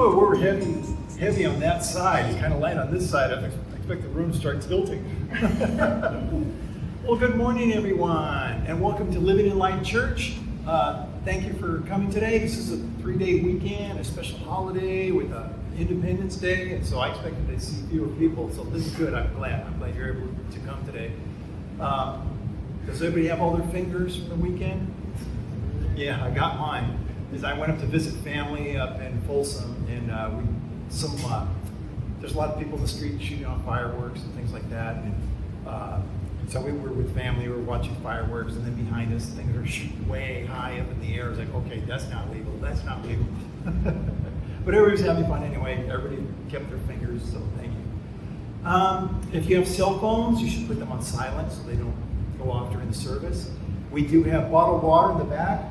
Whoa, we're heavy on that side. It's kind of light on this side. I expect the room to start tilting. Well, good morning, everyone, and welcome to Living in Light Church. Thank you for coming today. This is a 3-day weekend, a special holiday with Independence Day, and so I expected to see fewer people. So this is good. I'm glad you're able to come today. Does everybody have all their fingers from the weekend? Yeah, I got mine. As I went up to visit family up in Folsom, and there's a lot of people in the street shooting off fireworks and things like that. And so we were with family, we were watching fireworks, and then behind us, things are shooting way high up in the air. It's like, okay, that's not legal, that's not legal. But everybody was having fun anyway. Everybody kept their fingers, so thank you. If you have cell phones, you should put them on silent so they don't go off during the service. We do have bottled water in the back.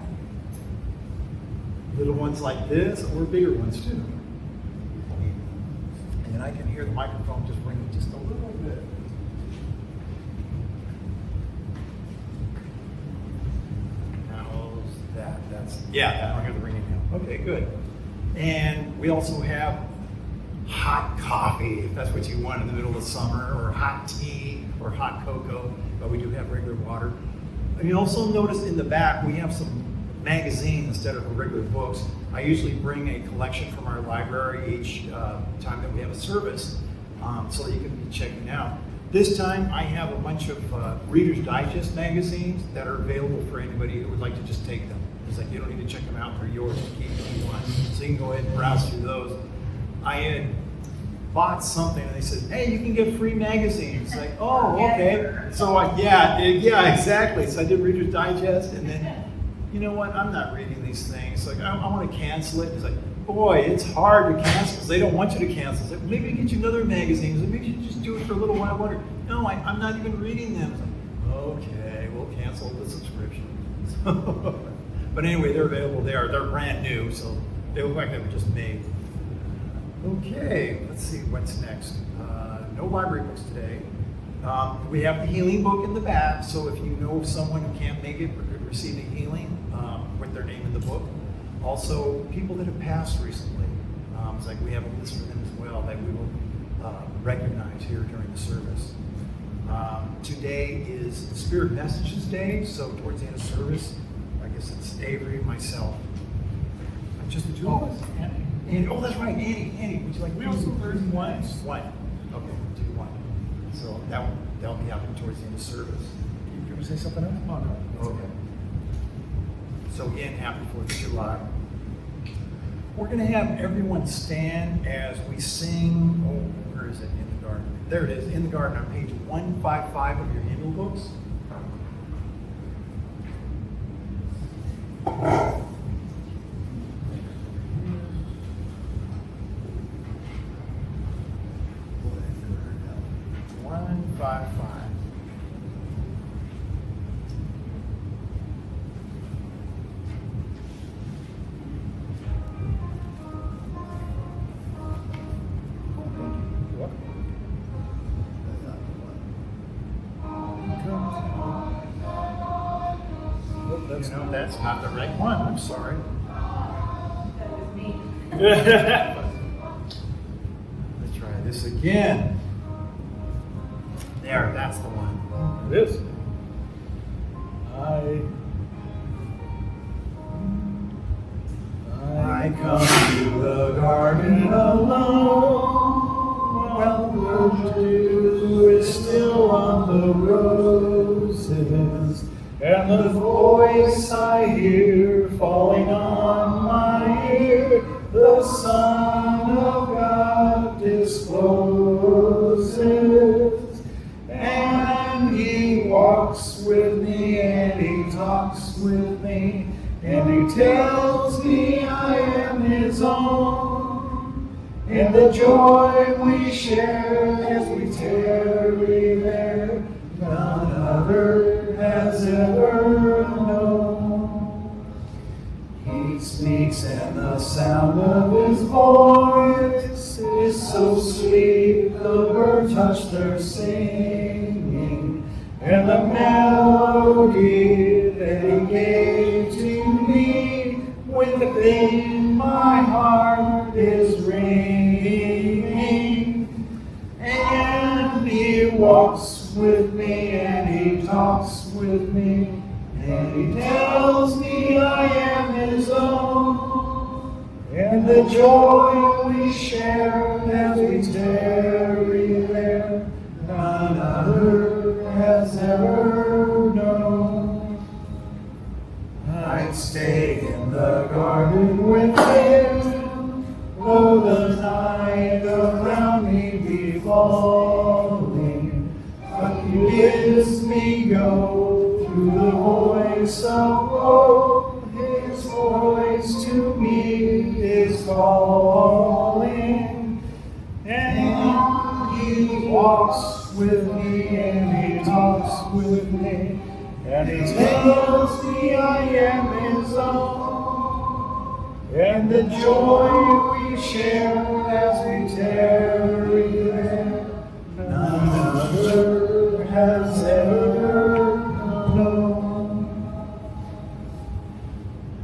Little ones like this, or bigger ones too. And then I can hear the microphone just ringing just a little bit. How's that? I don't hear the ringing now. Okay, good. And we also have hot coffee, if that's what you want in the middle of summer, or hot tea, or hot cocoa, but we do have regular water. And you also notice in the back, we have some magazines instead of regular books. I usually bring a collection from our library each time that we have a service, so that you can be checking out. This time I have a bunch of Reader's Digest magazines that are available for anybody who would like to just take them. It's like you don't need to check them out, they're yours to keep if you want. So you can go ahead and browse through those. I had bought something and they said, hey, you can get free magazines. It's like, oh, okay. So yeah, exactly. So I did Reader's Digest, and then you know what? I'm not reading these things. Like, I want to cancel it. It's like, boy, it's hard to cancel because they don't want you to cancel. It's like, maybe get you another magazine. It's like, maybe you just do it for a little while longer. No, I'm not even reading them. It's like, okay, we'll cancel the subscription. But anyway, they're available there. They're brand new, so they look like they were just made. Okay, let's see what's next. No library books today. We have the healing book in the back, so if you know of someone who can't make it but could receive a healing, with their name in the book. Also, people that have passed recently. It's like we have a list for them as well that we will recognize here during the service. Today is Spirit Messages Day, so towards the end of service, I guess it's Avery and myself. Just the two of us? Andy. Oh, that's right, Andy, would you like to? We also learned one. Okay, do one. So that'll be happening towards the end of service. You want to say something else? Oh, no. Okay. So again, happy 4th of July. We're going to have everyone stand as we sing. Oh, where is it? In the Garden. There it is, In the Garden on page 155 of your hymnal books. That's not the right one. I'm sorry. Let's try this again. There, that's the one. It is. I come to the garden alone. Well, the dew is still on the roses. And the voice I hear falling on my ear, the Son of God discloses. And he walks with me, and he talks with me, and he tells me I am his own. In the joy we share as we tarry there, none other has ever known. He speaks and the sound of his voice is so sweet, the birds hush their singing, and the melody that he gave to me within my heart is the joy we share as we tarry there, none other has ever known. I'd stay in the garden with him, though the night around me be falling, but he bids me go through the voice of woe. His voice to me is calling, and he walks with me and he talks with me, and he tells me I am his own, and the joy we share as we tarry there, none other has ever known.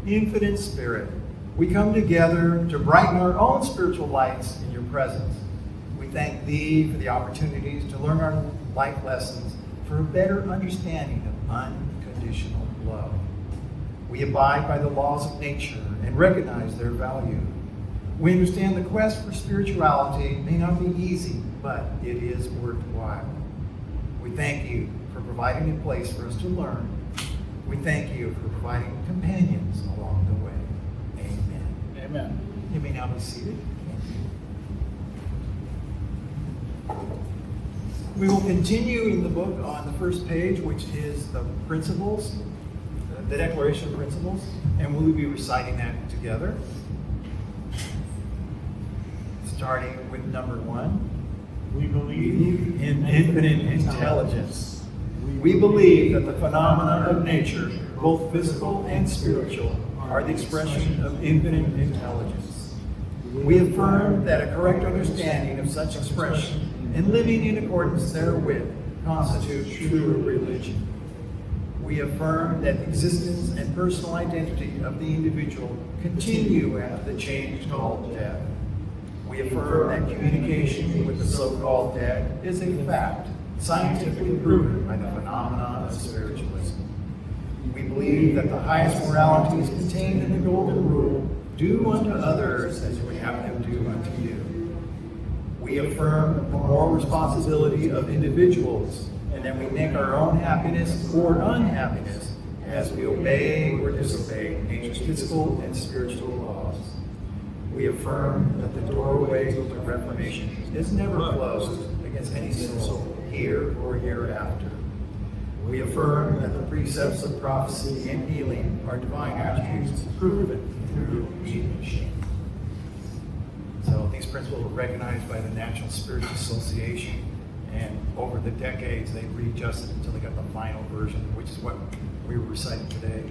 Infinite Spirit, we come together to brighten our own spiritual lights in your presence. We thank Thee for the opportunities to learn our life lessons for a better understanding of unconditional love. We abide by the laws of nature and recognize their value. We understand the quest for spirituality may not be easy, but it is worthwhile. We thank You for providing a place for us to learn. We thank You for providing companions along the way. Amen. Amen. You may now be seated. We will continue in the book on the first page, which is the principles, the Declaration of Principles, and we'll be reciting that together. Starting with number 1. We believe in infinite intelligence. We believe that the phenomena of nature, both physical and spiritual, are the expression of infinite intelligence. We affirm that a correct understanding of such expression and living in accordance therewith constitutes true religion. We affirm that the existence and personal identity of the individual continue after the change called death. We affirm that communication with the so-called dead is a fact, scientifically proven by the phenomena of spiritualism. We believe that the highest morality is contained in the golden rule, do unto others as you would have them do unto you. We affirm the moral responsibility of individuals, and that we make our own happiness or unhappiness as we obey or disobey nature's physical and spiritual laws. We affirm that the doorway to reformation is never closed against any soul, here or hereafter. We affirm that the precepts of prophecy and healing are divine attributes proven through mediumship. So these principles were recognized by the National Spiritual Association, and over the decades they readjusted until they got the final version, which is what we were reciting today.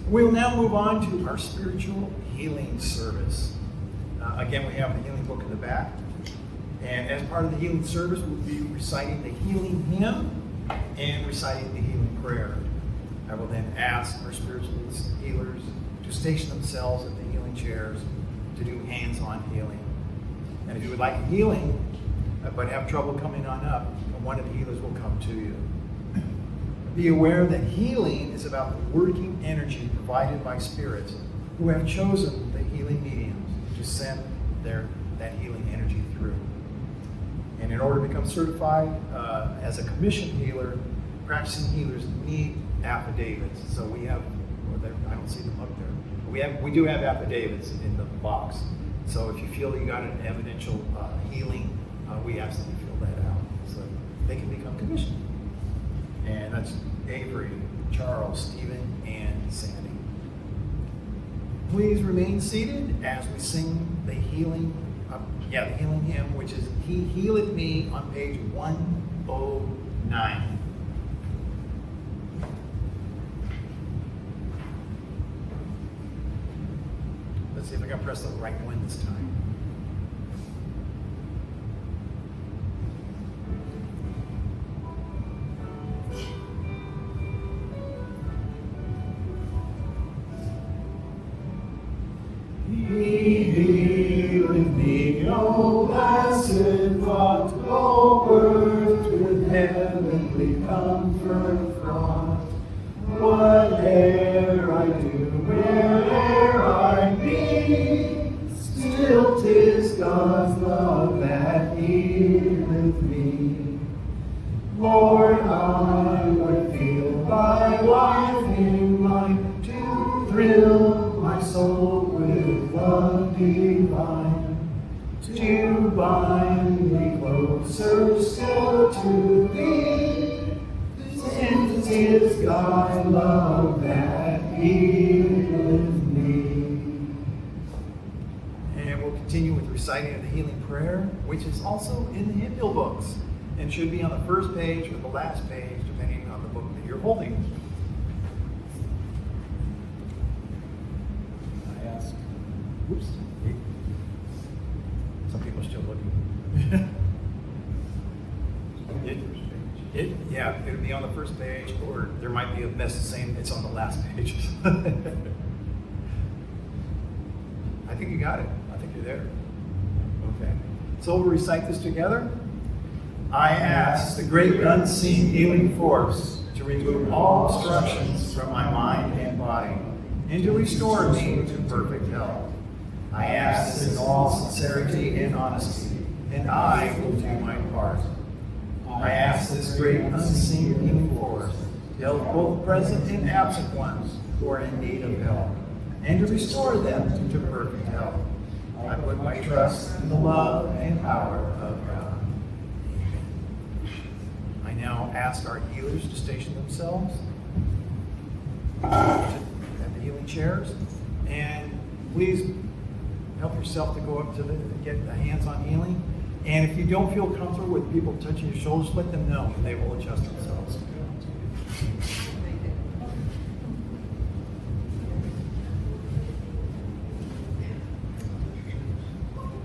We'll now move on to our spiritual healing service. Again, we have the healing book in the back. And as part of the healing service, we'll be reciting the healing hymn and reciting the healing prayer. I will then ask our spiritualist healers to station themselves at the healing chairs to do hands-on healing. And if you would like healing, but have trouble coming on up, one of the healers will come to you. Be aware that healing is about the working energy provided by spirits who have chosen the healing mediums to send that healing energy through. And in order to become certified as a commissioned healer, practicing healers need affidavits. So we have, I don't see them up there. We do have affidavits in the box. So if you feel you got an evidential healing, we ask that you fill that out so they can become commissioned. And that's Avery, Charles, Stephen, and Sandy. Please remain seated as we sing the healing hymn, which is He Healeth Me on page 109. Let's see if I can press the right one this time. He healeth me, no blessed thought, no words with heavenly comfort fraught. Whate'er I do, where'er I be, God's love that healeth me. Lord, I would feel thy life in mine to thrill my soul with love divine, to bind me closer still to thee, since it is God's love that healeth me. And we'll continue with reciting of the healing prayer, which is also in the hymnal books and should be on the first page or the last page, depending on the book that you're holding. I ask, oops, some people are still looking. Yeah, it'll be on the first page, or there might be a message saying it's on the last page. I think you got it. I think you're there. Okay. So we'll recite this together. I ask the great unseen healing force to remove all obstructions from my mind and body and to restore me to perfect health. I ask this in all sincerity and honesty, and I will do my part. I ask this great unseen healing force to help both present and absent ones who are in need of help, and to restore them to perfect health. I put my trust in the love and power of God. I now ask our healers to station themselves at the healing chairs, and please help yourself to go up to get the hands-on healing. And if you don't feel comfortable with people touching your shoulders, let them know, and they will adjust themselves.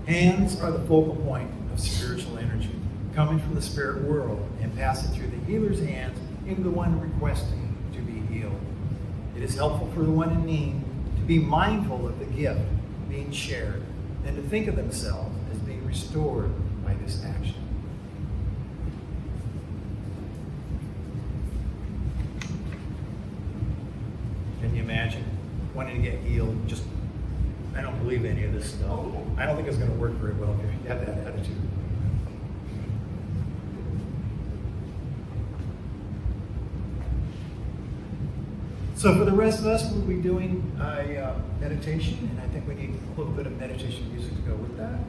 Hands are the focal point of spiritual energy, coming from the spirit world and passing through the healer's hands into the one requesting to be healed. It is helpful for the one in need to be mindful of the gift being shared and to think of themselves as being restored by this action. Can you imagine wanting to get healed? Just, I don't believe any of this stuff. I don't think it's going to work very well if you have that attitude. So for the rest of us, we'll be doing a meditation, and I think we need a little bit of meditation music to go with that.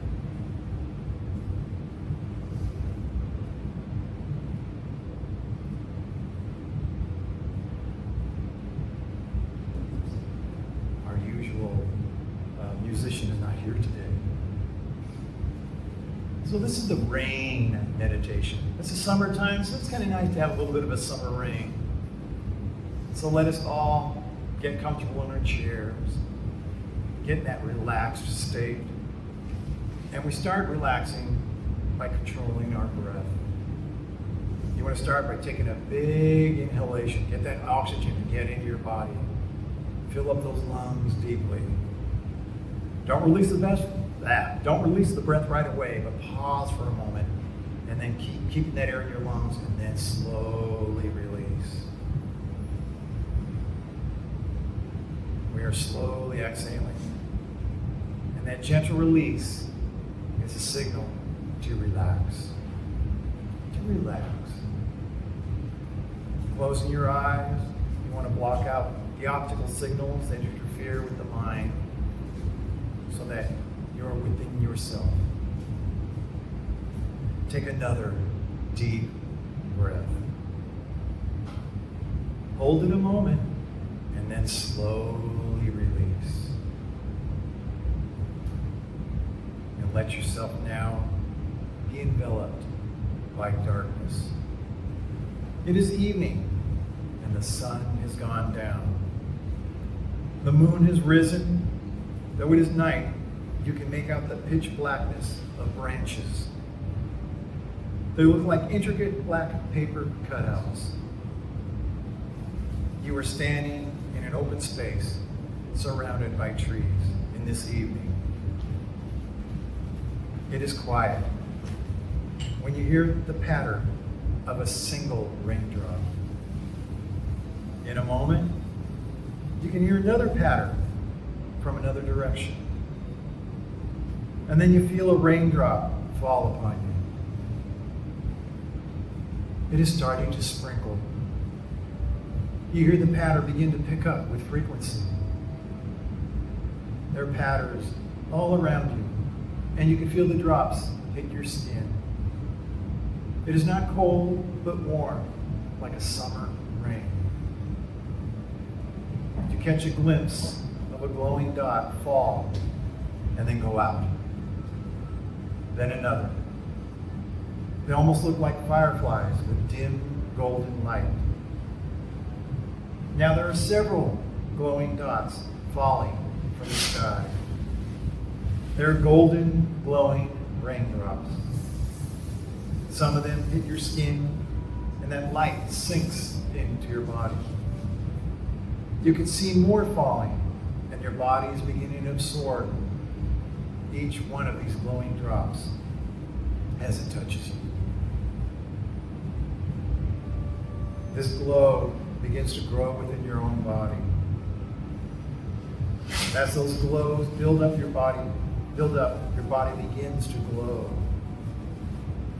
Our usual musician is not here today. So this is the rain meditation. It's the summertime, so it's kind of nice to have a little bit of a summer rain. So let us all get comfortable in our chairs, get in that relaxed state. And we start relaxing by controlling our breath. You want to start by taking a big inhalation. Get that oxygen to get into your body. Fill up those lungs deeply. Don't release Don't release the breath right away, but pause for a moment, and then keep keeping that air in your lungs, and then slowly release. We are slowly exhaling. And that gentle release is a signal to relax. To relax. Closing your eyes, you want to block out the optical signals that interfere with the mind so that you're within yourself. Take another deep breath. Hold it a moment and then slowly release. And let yourself now be enveloped by darkness. It is evening and the sun has gone down. The moon has risen. Though it is night, you can make out the pitch blackness of branches. They look like intricate black paper cutouts. You are standing in an open space surrounded by trees in this evening. It is quiet when you hear the patter of a single raindrop. In a moment, you can hear another patter from another direction. And then you feel a raindrop fall upon you. It is starting to sprinkle. You hear the patter begin to pick up with frequency. There are patters all around you, and you can feel the drops hit your skin. It is not cold, but warm, like a summer rain. You catch a glimpse of a glowing dot fall and then go out. Then another. They almost look like fireflies with dim golden light. Now there are several glowing dots falling from the sky. They're golden, glowing raindrops. Some of them hit your skin, and that light sinks into your body. You can see more falling, and your body is beginning to absorb each one of these glowing drops as it touches you. This glow begins to grow within your own body. As those glows build up, your body begins to glow.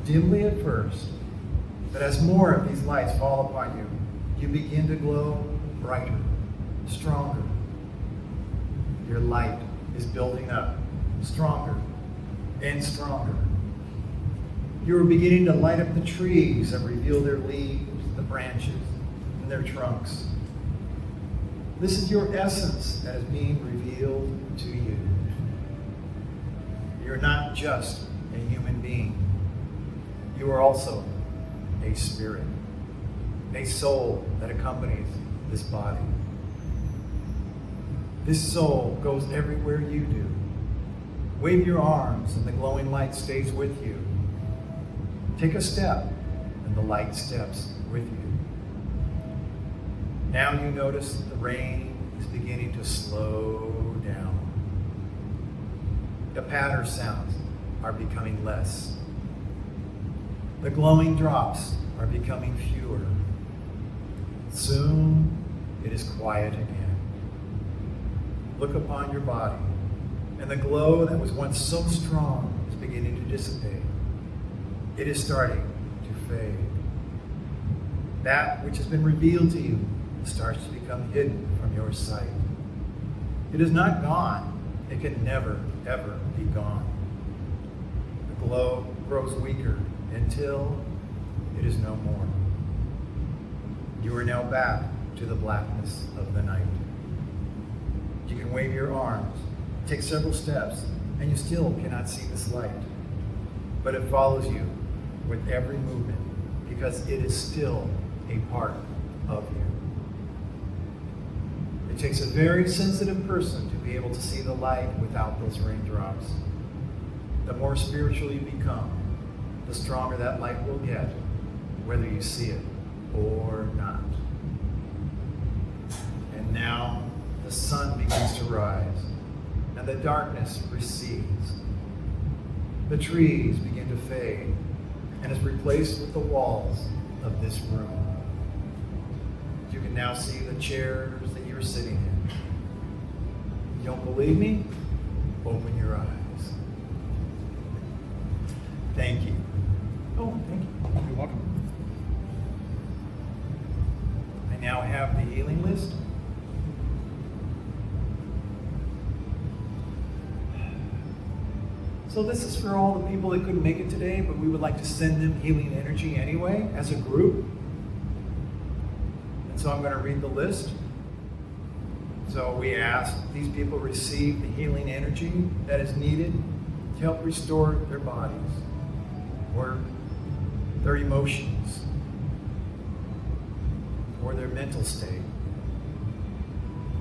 Dimly at first, but as more of these lights fall upon you, you begin to glow brighter, stronger. Your light is building up, stronger and stronger. You are beginning to light up the trees that reveal their leaves, the branches, and their trunks. This is your essence that is being revealed to you. You're not just a human being. You are also a spirit, a soul that accompanies this body. This soul goes everywhere you do. Wave your arms and the glowing light stays with you. Take a step and the light steps with you. Now you notice that the rain is beginning to slow down. The patter sounds are becoming less. The glowing drops are becoming fewer. Soon it is quiet again. Look upon your body, and the glow that was once so strong is beginning to dissipate. It is starting to fade. That which has been revealed to you starts to become hidden from your sight. It is not gone. It can never, ever be gone. The glow grows weaker until it is no more. You are now back to the blackness of the night. You can wave your arms, take several steps, and you still cannot see this light. But it follows you with every movement because it is still a part of you. It takes a very sensitive person to be able to see the light without those raindrops. The more spiritual you become, the stronger that light will get, whether you see it or not. And now the sun begins to rise, and the darkness recedes. The trees begin to fade, and is replaced with the walls of this room. You can now see the chairs that you're sitting in. You don't believe me? Open your eyes. Thank you. Oh, thank you. You're welcome. I now have the healing list. So this is for all the people that couldn't make it today, but we would like to send them healing energy anyway, as a group. And so I'm going to read the list. So we ask these people receive the healing energy that is needed to help restore their bodies, or their emotions, or their mental state,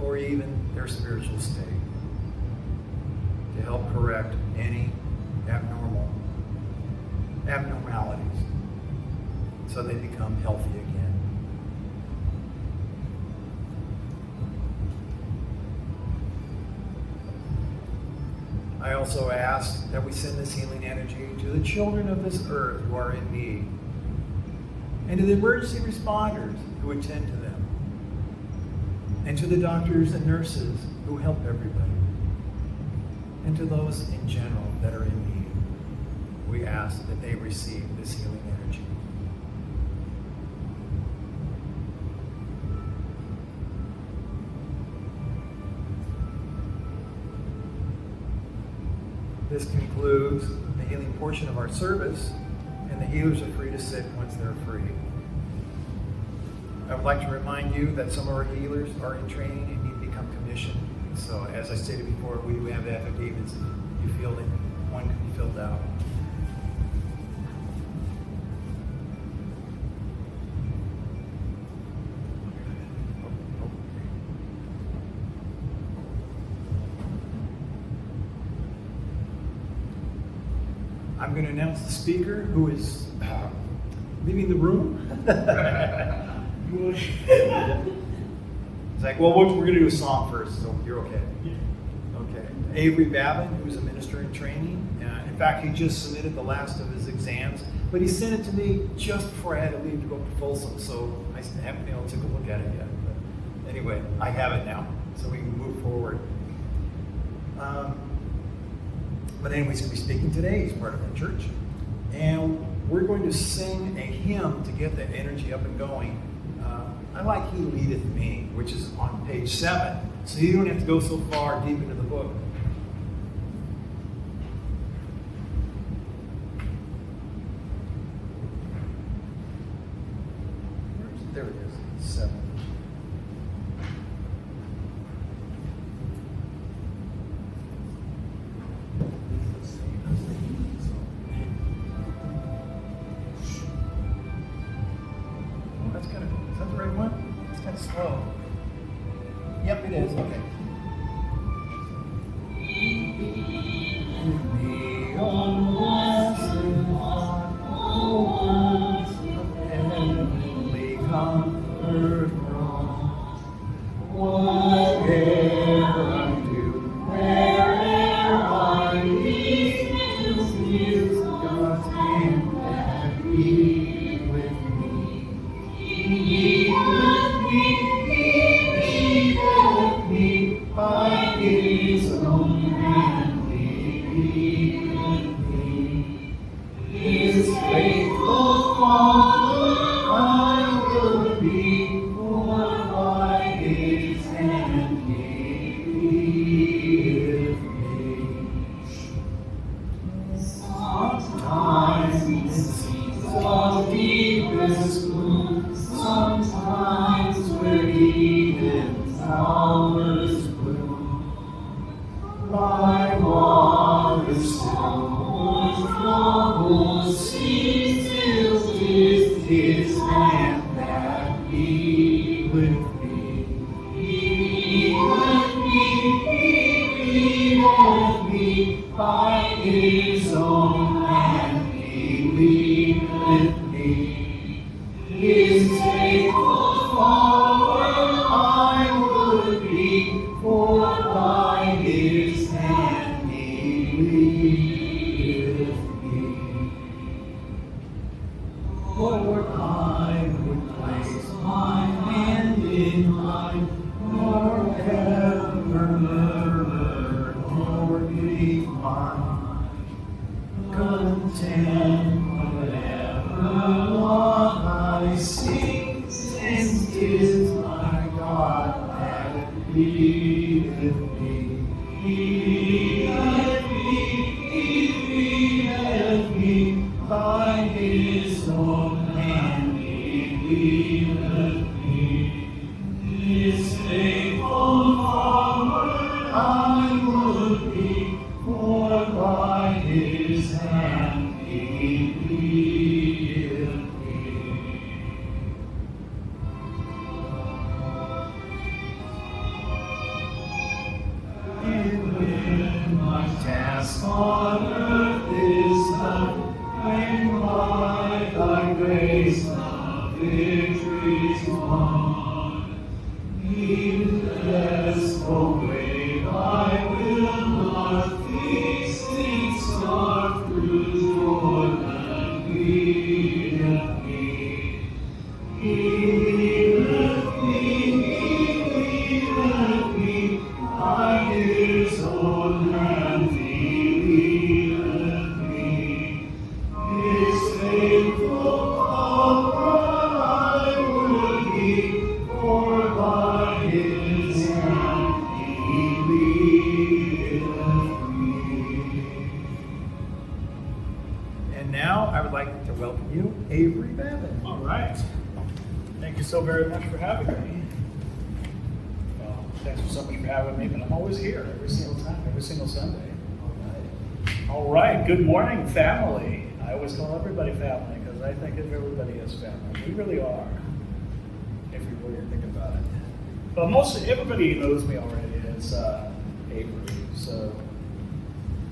or even their spiritual state, to help correct any abnormalities so they become healthy again. I also ask that we send this healing energy to the children of this earth who are in need, and to the emergency responders who attend to them, and to the doctors and nurses who help everybody. and to those in general that are in need. We ask that they receive this healing energy. This concludes the healing portion of our service, and the healers are free to sit once they're free. I would like to remind you that some of our healers are in training and need to become commissioned. So as I stated before, we do have affidavits if you feel that one can be filled out. I'm going to announce the speaker who is leaving the room. It's like, well, we're going to do a song first, so you're okay. Okay. Avery Babon, who's a minister in training. In fact, he just submitted the last of his exams, but he sent it to me just before I had to leave to go to Folsom, so I haven't been able to take a look at it yet. But anyway, I have it now, so we can move forward. But anyway, he's going to be speaking today. He's part of our church. And we're going to sing a hymn to get the energy up and going. I like He Leadeth Me, which is on page 7. So you don't have to go so far deep into the book. There it is, 7. Slow. Yep, it is. Okay. The blessed opens of heavenly comfort from whatever I do, wherever I lead, to feel God's hand that be with me. He leadeth me by His own hand, He leadeth me. His faithful follower I will be, for by His hand He leadeth me. Sometimes in seasons of deepest gloom, sometimes where Eden's flowers bloom, by waters still, troubled seas, still 'tis His hand that be with me. He leadeth me by His own hand, He leadeth me. His faithful follower I would be, for by His hand He leadeth me. For I would place my hand in mine, nor ever murmur, nor be mine. Content whatever lot I see, since 'tis my God that leadeth me. He leadeth me by His own hand, He leadeth me. His faithful follower I would be, for by His hand He leadeth me. And when my task on earth is done, when by Thy grace the victory's won, needless away I will not feast in stark through Jordan leadeth me. He leadeth me by His his own hand he leadeth me. His faithful comfort I would be, for by his hand he leadeth me. And now I would like to welcome you, Avery Babon. All right. Thank you so very much for having me. Well, thanks so much for having me, but I'm always here every single time, every single Sunday. All right. Good morning, family. I always call everybody family because I think of everybody as family. We really are, if you really think about it. But everybody knows me already as Avery, so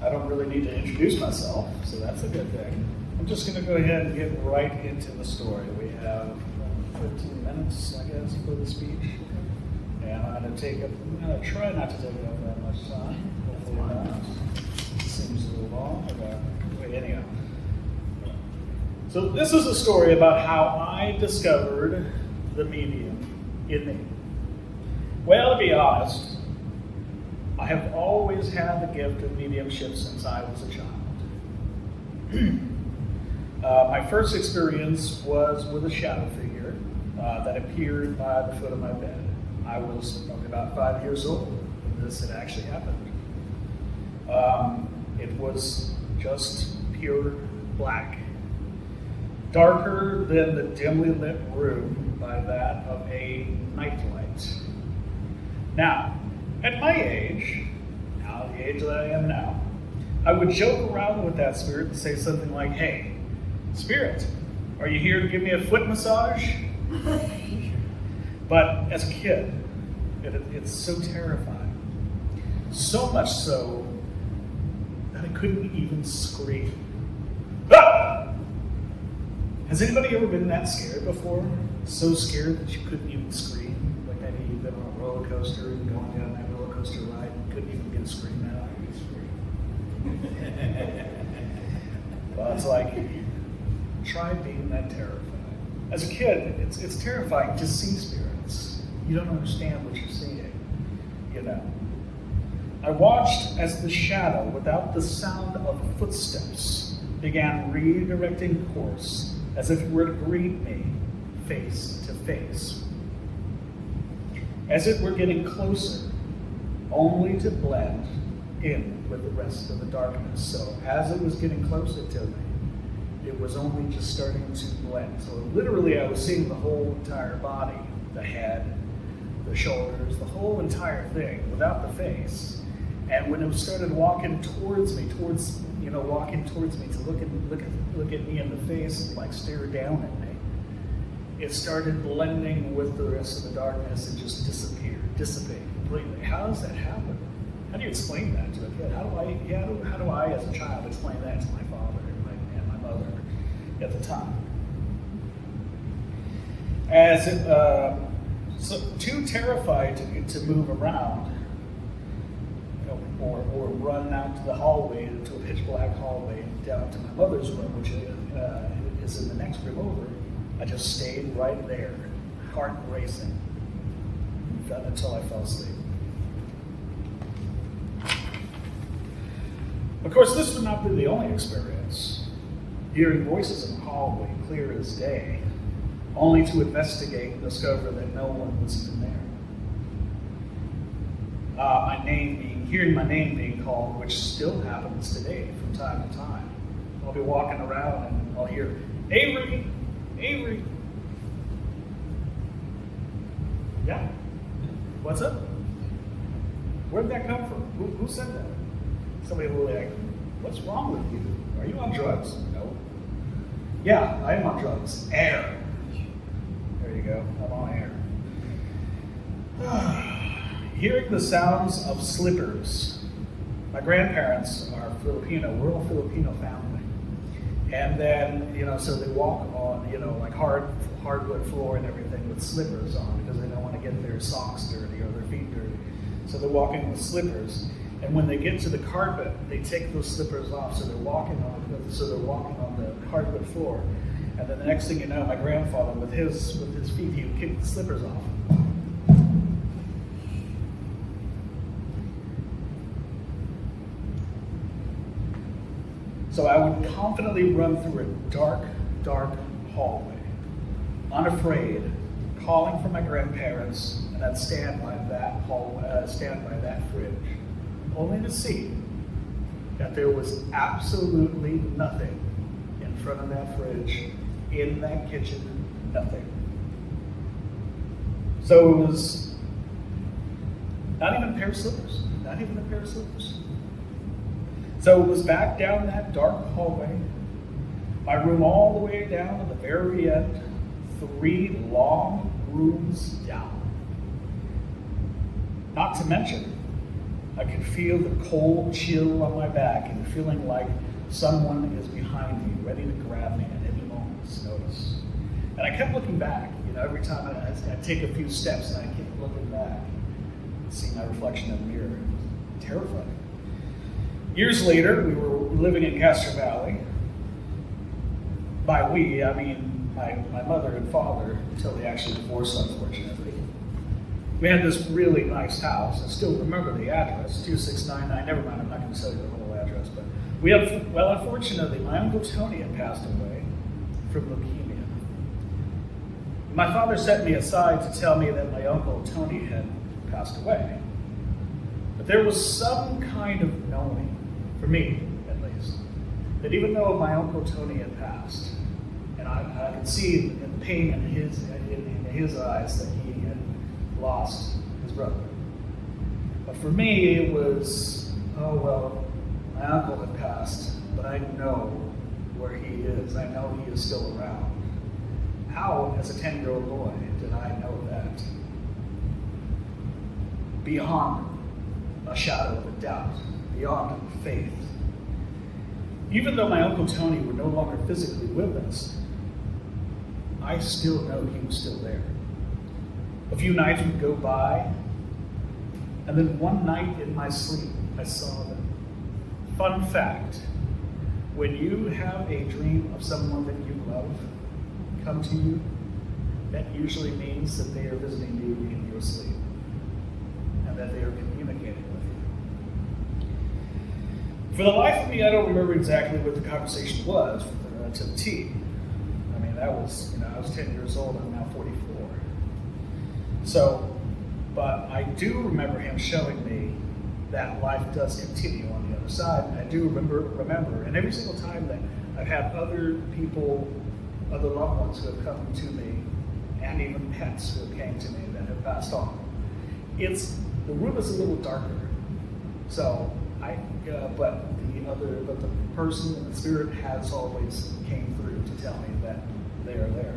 I don't really need to introduce myself, so that's a good thing. I'm just going to go ahead and get right into the story. We have 15 minutes, I guess, for the speech. And I'm going to try not to take up that much time. Hopefully not. It seems a little long, but anyhow. So this is a story about how I discovered the medium in me. Well, to be honest, I have always had the gift of mediumship since I was a child. My first experience was with a shadow figure that appeared by the foot of my bed. I was probably about 5 years old when this had actually happened. It was just pure black, darker than the dimly lit room by that of a nightlight. Now, at my age, now the age that I am now, I would joke around with that spirit and say something like, "Hey, spirit, are you here to give me a foot massage?" But as a kid, it's so terrifying. So much so that I couldn't even scream. Ah! Has anybody ever been that scared before? So scared that you couldn't even scream? Like maybe you've been on a roller coaster and going down that roller coaster ride and couldn't even get a scream out. Well, it's like, try being that terrified. As a kid, it's terrifying to see spirits. You don't understand what you're seeing, you know. I watched as the shadow, without the sound of footsteps, began redirecting course as if it were to greet me face to face. As it were getting closer, only to blend in with the rest of the darkness. So as it was getting closer to me, it was only just starting to blend. So literally I was seeing the whole entire body, the head, the shoulders, the whole entire thing without the face. And when it started walking towards me to look at me in the face and like stare down at me, it started blending with the rest of the darkness and just dissipate completely. How does that happen? How do you explain that to a kid? How do I as a child explain that to my father and my mother at the time? As it, so too terrified to move around, or run out to the hallway, to a pitch black hallway down to my mother's room, which is in the next room over. I just stayed right there, heart racing, until I fell asleep. Of course, this would not be the only experience. Hearing voices in the hallway clear as day, only to investigate and discover that no one was even there. Hearing my name being called, which still happens today from time to time. I'll be walking around and I'll hear, "Avery, Avery." Yeah? What's up? Where'd that come from? Who said that? Somebody will be like, "What's wrong with you? Are you on drugs?" No. Yeah, I am on drugs. Air. There you go. I'm on air. Hearing the sounds of slippers. My grandparents are Filipino. We're all Filipino family. And then, so they walk on, like hardwood floor and everything with slippers on because they don't want to get their socks dirty or their feet dirty. So they're walking with slippers. And when they get to the carpet, they take those slippers off. So they're walking on the hardwood floor. And then the next thing you know, my grandfather, with his feet, he would kick the slippers off. So I would confidently run through a dark, dark hallway, unafraid, calling for my grandparents, and I'd stand by that fridge, only to see that there was absolutely nothing in front of that fridge, in that kitchen, nothing. So it was not even a pair of slippers, not even a pair of slippers. So it was back down that dark hallway, my room all the way down to the very end, 3 long rooms down. Not to mention, I could feel the cold chill on my back and feeling like someone is behind me, ready to grab me at any moment's notice. And I kept looking back, every time I'd take a few steps and I kept looking back, seeing my reflection in the mirror. It was terrifying. Years later, we were living in Castro Valley. By we, I mean my mother and father, until they actually divorced, unfortunately. We had this really nice house. I still remember the address, 2699. Never mind, I'm not going to tell you the whole address. But unfortunately, my Uncle Tony had passed away from leukemia. My father set me aside to tell me that my Uncle Tony had passed away. But there was some kind of knowing, for me at least, that even though my Uncle Tony had passed, and I could see in the pain in his eyes that he had lost his brother. But for me, it was, oh well, my uncle had passed, but I know where he is. I know he is still around. How, as a 10-year-old boy, did I know that? Beyond a shadow of a doubt, beyond faith. Even though my Uncle Tony were no longer physically with us, I still know he was still there. A few nights would go by, and then one night in my sleep, I saw them. Fun fact, when you have a dream of someone that you love come to you, that usually means that they are visiting you in your sleep, and that they are communicating with you. For the life of me, I don't remember exactly what the conversation was to the T. I mean, that was, I was 10 years old, I'm now 44. So, but I do remember him showing me that life does continue on the other side. And I do remember, and every single time that I've had other people, other loved ones who have come to me, and even pets who came to me that have passed on, the room is a little darker. So but the person and the spirit has always came through to tell me that they are there.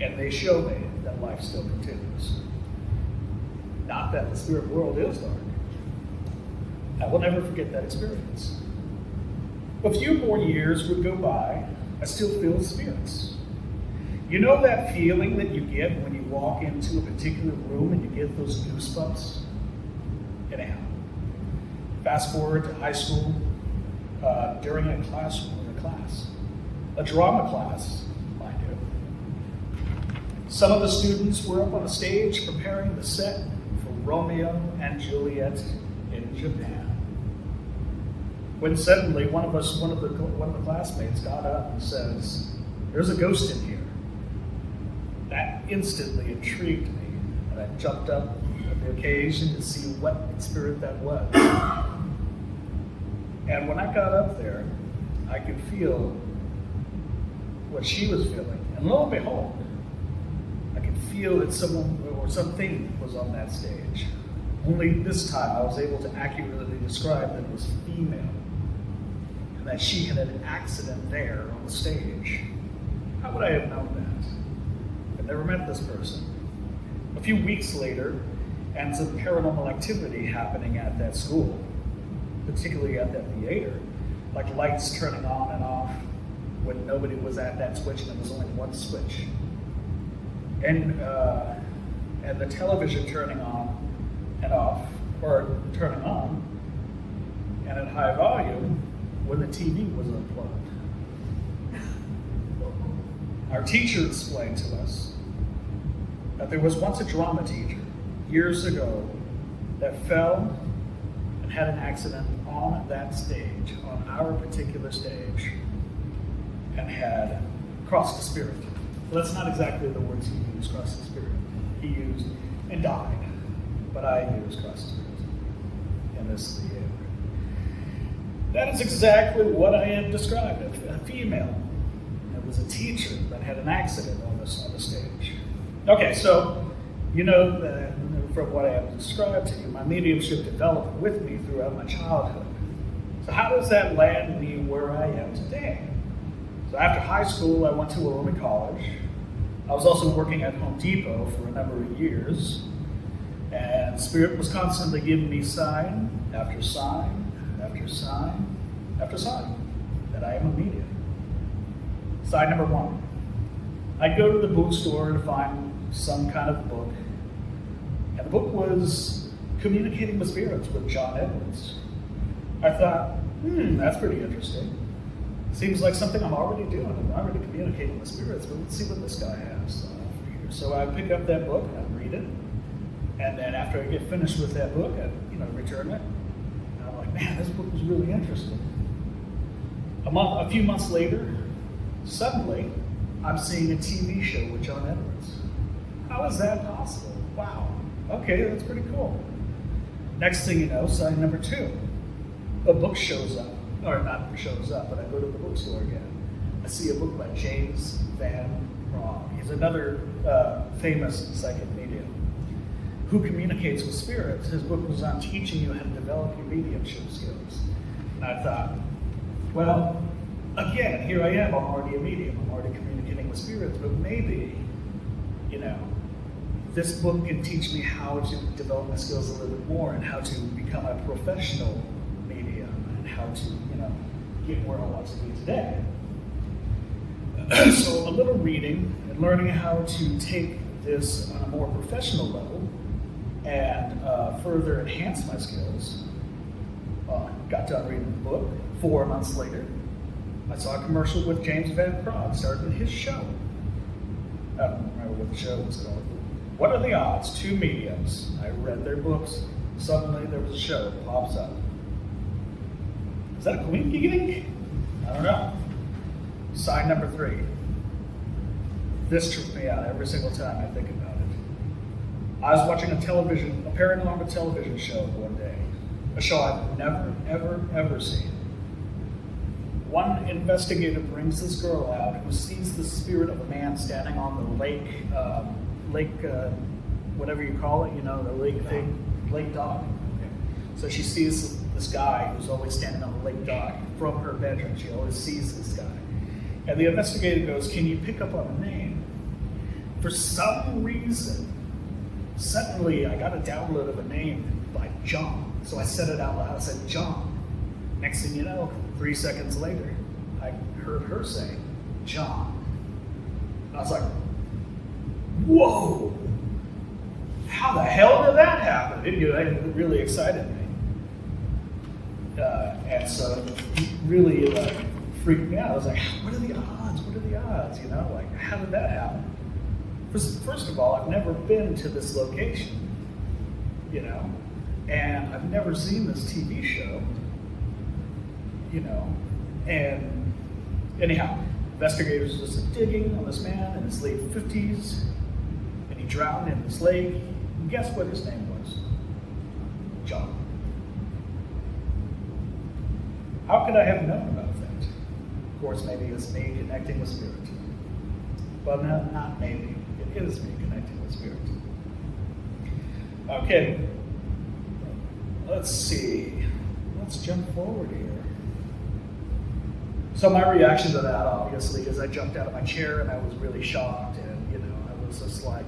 And they show me that life still continues. Not that the spirit world is dark. I will never forget that experience. A few more years would go by, I still feel spirits. You know that feeling that you get when you walk into a particular room and you get those goosebumps? Anyhow, fast forward to high school, during a class, a drama class, mind you. Some of the students were up on a stage preparing the set for Romeo and Juliet in Japan. When suddenly one of the classmates got up and says, "There's a ghost in here." That instantly intrigued me, and I jumped up at the occasion to see what spirit that was. And when I got up there, I could feel what she was feeling. And lo and behold, I could feel that someone or something was on that stage. Only this time I was able to accurately describe that it was female, and that she had an accident there on the stage. How would I have known that? I've never met this person. A few weeks later, and some paranormal activity happening at that school, particularly at that theater, like lights turning on and off when nobody was at that switch and there was only one switch. And the television turning on and off, or turning on, and at high volume when the TV was unplugged. Our teacher explained to us that there was once a drama teacher years ago that fell and had an accident on that stage, on our particular stage, and had crossed the spirit. Well, that's not exactly the words he used, crossed the spirit. He used, and died. But I used crossed the spirit in this theater. That is exactly what I had described, a female. It was a teacher that had an accident on the stage. Okay, so you know that from what I have described to you, my mediumship developed with me throughout my childhood. So how does that land me where I am today? So after high school, I went to Willoughby College. I was also working at Home Depot for a number of years, and Spirit was constantly giving me sign after sign after sign after sign that I am a medium. Sign number one. I'd go to the bookstore to find some kind of book, and the book was Communicating with Spirits with John Edwards. I thought, that's pretty interesting. Seems like something I'm already doing. I'm already communicating with spirits, but let's see what this guy has here. So I pick up that book and I read it, and then after I get finished with that book, I return it. And I'm like, man, this book was really interesting. A few months later, suddenly, I'm seeing a TV show with John Edwards. How is that possible? Wow. Okay, that's pretty cool. Next thing you know, sign number two. A book shows up. Or not shows up, but I go to the bookstore again. I see a book by James Van Ron. He's another famous psychic medium who communicates with spirits. His book was on teaching you how to develop your mediumship skills. And I thought, well, again, here I am. I'm already a medium. I'm already communicating with spirits, but maybe, this book can teach me how to develop my skills a little bit more and how to become a professional medium and how to, get where I want to be today. So a little reading and learning how to take this on a more professional level and further enhance my skills. Got done reading the book. 4 months later, I saw a commercial with James Van Praagh starting his show. I don't remember what the show was called. What are the odds? Two mediums. I read their books. Suddenly there was a show that pops up. Is that a coinky-dink? I don't know. Sign number 3. This trips me out every single time I think about it. I was watching a paranormal television show one day. A show I've never, ever, ever seen. One investigator brings this girl out who sees the spirit of a man standing on the lake, whatever you call it, the lake thing, lake dock. So she sees this guy who's always standing on the lake dock from her bedroom. She always sees this guy. And the investigator goes, can you pick up on a name? For some reason, suddenly I got a download of a name by John. So I said it out loud. I said, John. Next thing you know, 3 seconds later, I heard her say, John. And I was like, whoa. How the hell did that happen? It really excited me. And so it really freaked me out. I was like, what are the odds? What are the odds? How did that happen? First of all, I've never been to this location, and I've never seen this TV show, and anyhow, investigators just digging on this man in his late 50s, and he drowned in this lake. And guess what his name was? John. How could I have known about that? Of course, maybe it's me connecting with spirit. But no, not maybe. It is me connecting with spirit. Okay. Let's see. Let's jump forward here. So my reaction to that, obviously, is I jumped out of my chair and I was really shocked, and I was just like,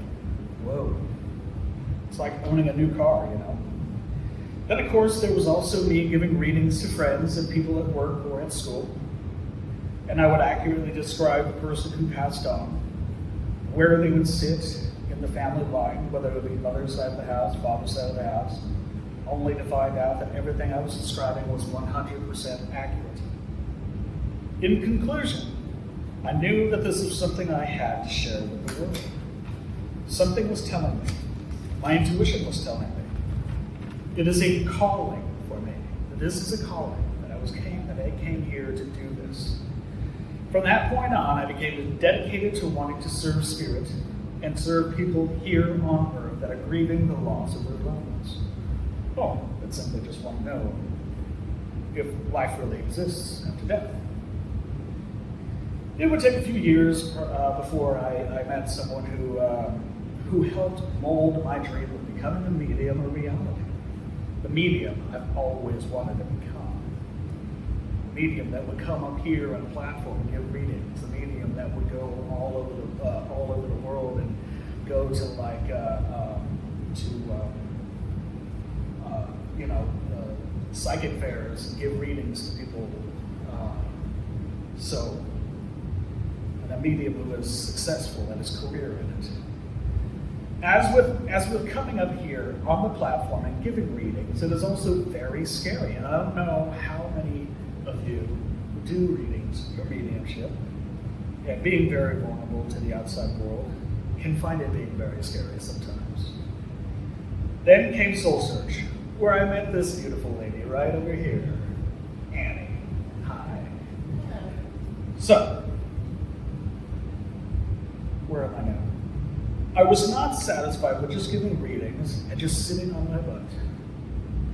whoa. It's like owning a new car, Then, of course, there was also me giving readings to friends and people at work or at school. And I would accurately describe the person who passed on, where they would sit in the family line, whether it be mother's side of the house, father's side of the house, only to find out that everything I was describing was 100% accurate. In conclusion, I knew that this was something I had to share with the world. Something was telling me. My intuition was telling me. It is a calling for me. that this is a calling, that I came here to do this. From that point on, I became dedicated to wanting to serve Spirit and serve people here on earth that are grieving the loss of their loved ones. Oh, that simply just want to know if life really exists after death. It would take a few years before I met someone who helped mold my dream of becoming a medium a reality. The medium I've always wanted to become. The medium that would come up here on a platform and give readings. The medium that would go all over the world and go to psychic fairs and give readings to people. And a medium who is successful in his career in it. As with coming up here on the platform and giving readings, it is also very scary. And I don't know how many of you who do readings or mediumship, and being very vulnerable to the outside world, can find it being very scary sometimes. Then came Soul Search, where I met this beautiful lady right over here, Annie. Hi. So, where am I now? I was not satisfied with just giving readings and just sitting on my butt.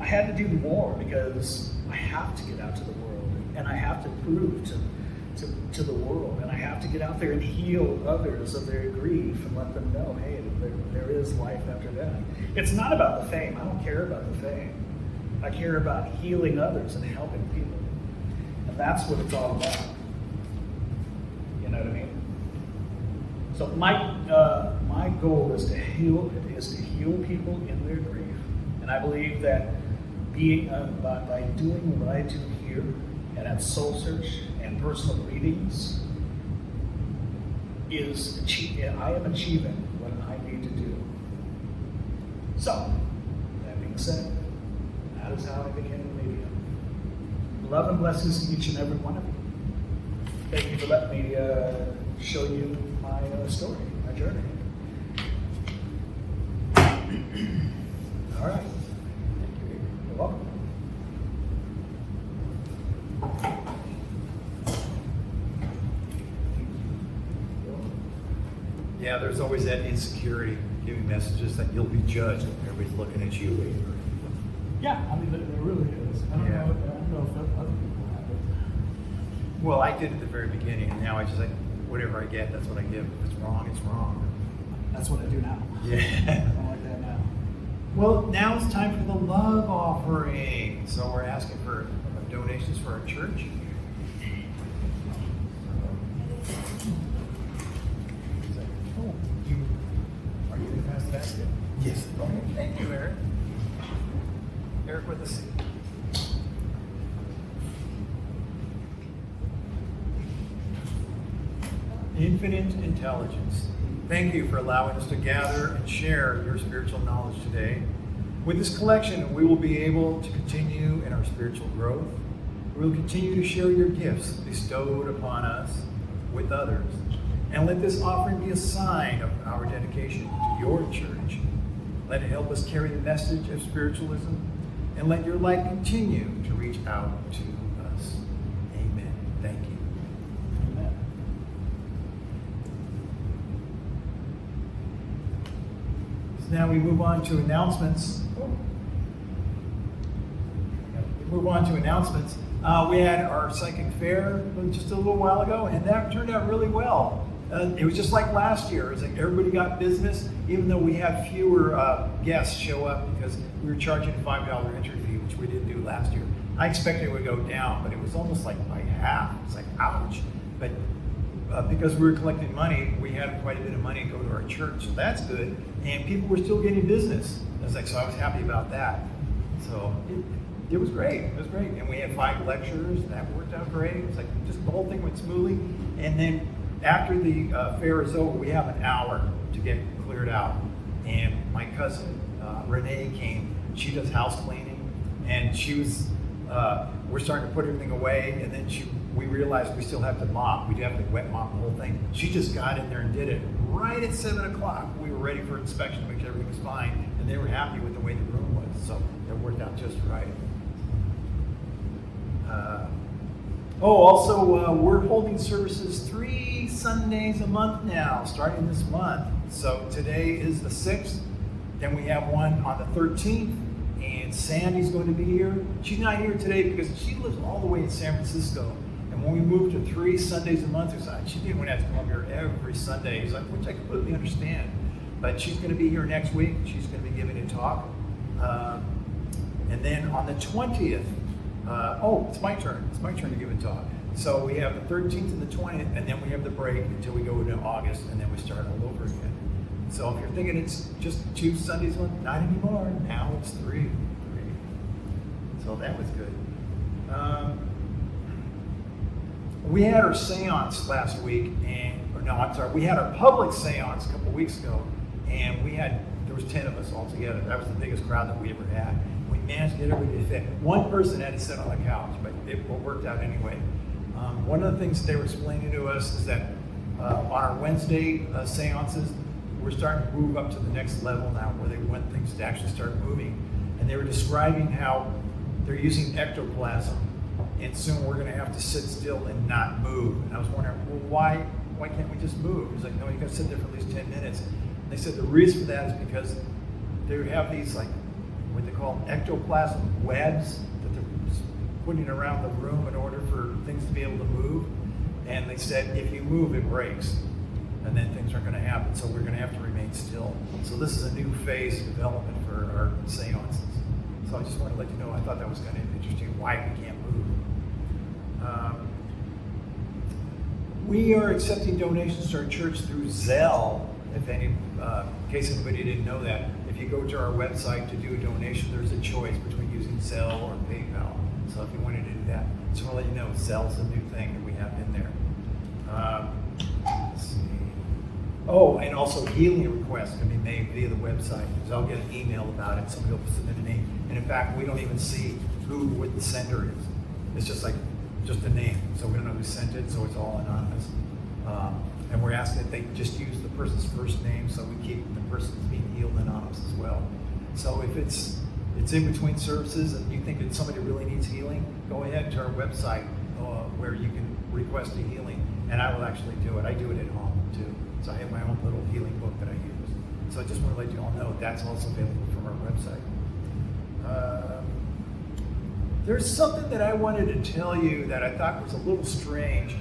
I had to do more because I have to get out to the world and I have to prove to the world, and I have to get out there and heal others of their grief and let them know, hey, there is life after death. It's not about the fame. I don't care about the fame. I care about healing others and helping people. And that's what it's all about. You know what I mean? So my goal is to heal people in their grief, and I believe that by doing what I do here and at Soul Search and personal readings I am achieving what I need to do. So, that being said, that is how I became a medium. Love and blessings to each and every one of you. Thank you for letting me show you my story, my journey. All right. Thank you. You're welcome. Yeah, there's always that insecurity giving messages that you'll be judged if everybody's looking at you. Yeah, I mean, there really is. I don't know if other people have it. Well, I did at the very beginning, and now I just like, whatever I get, that's what I give. If it's wrong, it's wrong. That's what I do now. Yeah. I don't like that now. Well, now it's time for the love offering. So we're asking for donations for our church. Are you going to pass the basket? Yes. Okay. Thank you, Eric. Eric with a C. Infinite intelligence. Thank you for allowing us to gather and share your spiritual knowledge today. With this collection, we will be able to continue in our spiritual growth. We will continue to share your gifts bestowed upon us with others. And let this offering be a sign of our dedication to your church. Let it help us carry the message of spiritualism, and let your light continue to reach out to us. Amen. Thank you. Amen. So now we move on to announcements. We had our psychic fair just a little while ago, and that turned out really well. It was just like last year. It was like everybody got business, even though we had fewer guests show up because we were charging a $5 entry fee, which we didn't do last year. I expected it would go down, but it was almost like by half. It's like, ouch. But because we were collecting money, we had quite a bit of money go to our church, so that's good. And people were still getting business. So I was happy about that. So it was great. It was great. And we had 5 lectures. That worked out great. It was like just the whole thing went smoothly. And then after the fair is over, we have an hour to get cleared out. And my cousin, Renee, came. She does house cleaning. And she was, we're starting to put everything away. And then we realized we still have to mop. We have to wet mop the whole thing. She just got in there and did it. Right at 7 o'clock, we were ready for inspection to make sure everything was fine. And they were happy with the way the room was. So it worked out just right. Oh, also, we're holding services 3 Sundays a month now, starting this month. So today is the 6th, then we have one on the 13th, and Sandy's going to be here. She's not here today because she lives all the way in San Francisco. And when we moved to 3 Sundays a month, she didn't want to have to come up here every Sunday, which I completely understand. But she's going to be here next week. She's going to be giving a talk. And then on the 20th, it's my turn. It's my turn to give a talk. So we have the 13th and the 20th, and then we have the break until we go into August, and then we start all over again. So if you're thinking it's just 2 Sundays a month, not anymore. Now it's 3. So that was good. We had our seance last week, we had our public seance a couple weeks ago, and there was 10 of us all together. That was the biggest crowd that we ever had. We managed to get everybody to fit. One person had to sit on the couch, but it worked out anyway. One of the things they were explaining to us is that on our Wednesday seances, we're starting to move up to the next level now where they want things to actually start moving. And they were describing how they're using ectoplasm, and soon we're going to have to sit still and not move. And I was wondering, well, why can't we just move? He's like, no, you got to sit there for at least 10 minutes. And they said the reason for that is because they have these, like, what they call ectoplasm webs that they're putting around the room in order for things to be able to move. And they said, if you move, it breaks. And then things aren't going to happen. So we're going to have to remain still. So this is a new phase of development for our seances. So I just wanted to let you know, I thought that was kind of interesting, why we can't move. We are accepting donations to our church through Zelle. In case anybody didn't know that, if you go to our website to do a donation, there's a choice between using Zelle or PayPal. So if you wanted to do that, just want to let you know, Zelle's a new thing that we have in there. Let's see. Oh, and also healing requests can be made via the website, because I'll get an email about it. Somebody will submit a name, and in fact, we don't even see what the sender is. It's just a name, so we don't know who sent it, so it's all anonymous. And we're asking that they just use the person's first name, so we keep the person that's being healed anonymous as well. So if it's in between services and you think that somebody really needs healing, go ahead to our website where you can request a healing, and I will actually do it. I do it at home too. So I have my own little healing book that I use. So I just want to let you all know that's also available from our website. There's something that I wanted to tell you that I thought was a little strange.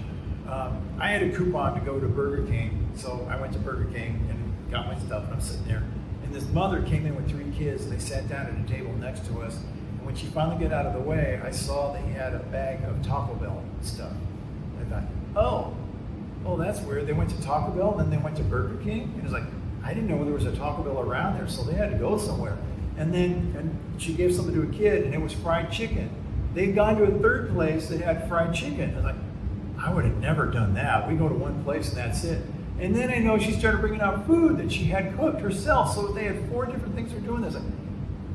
I had a coupon to go to Burger King, so I went to Burger King and got my stuff, and I'm sitting there. And this mother came in with 3 kids, and they sat down at a table next to us. And when she finally got out of the way, I saw they had a bag of Taco Bell stuff. I thought, oh, that's weird. They went to Taco Bell, then they went to Burger King. And it was like, I didn't know there was a Taco Bell around there, so they had to go somewhere. And she gave something to a kid, and it was fried chicken. They'd gone to a third place that had fried chicken. I was like, I would have never done that. We go to one place and that's it. And then I know she started bringing out food that she had cooked herself. So they had 4 different things they're doing. I was like,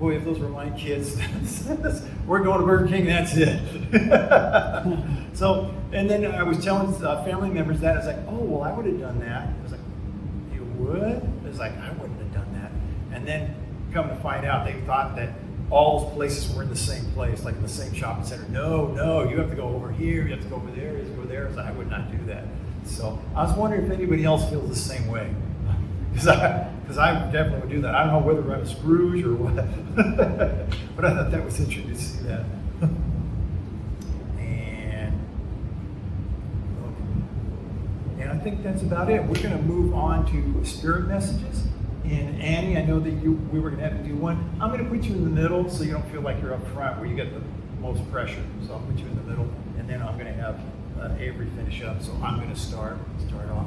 boy, if those were my kids, we're going to Burger King, that's it. So, and then I was telling family members that. I was like, oh, well, I would have done that. I was like, you would? I was like, I wouldn't have done that. And then come to find out, they thought that all those places were in the same place, like in the same shopping center. No, you have to go over here, you have to go over there, you have to go there. So I would not do that. So I was wondering if anybody else feels the same way. Because I definitely would do that. I don't know whether I'm a Scrooge or what. But I thought that was interesting to see that. And I think that's about it. We're going to move on to spirit messages. And Annie, I know that we were going to have to do one. I'm going to put you in the middle so you don't feel like you're up front where you get the most pressure. So I'll put you in the middle, and then I'm going to have Avery finish up. So I'm going to start off.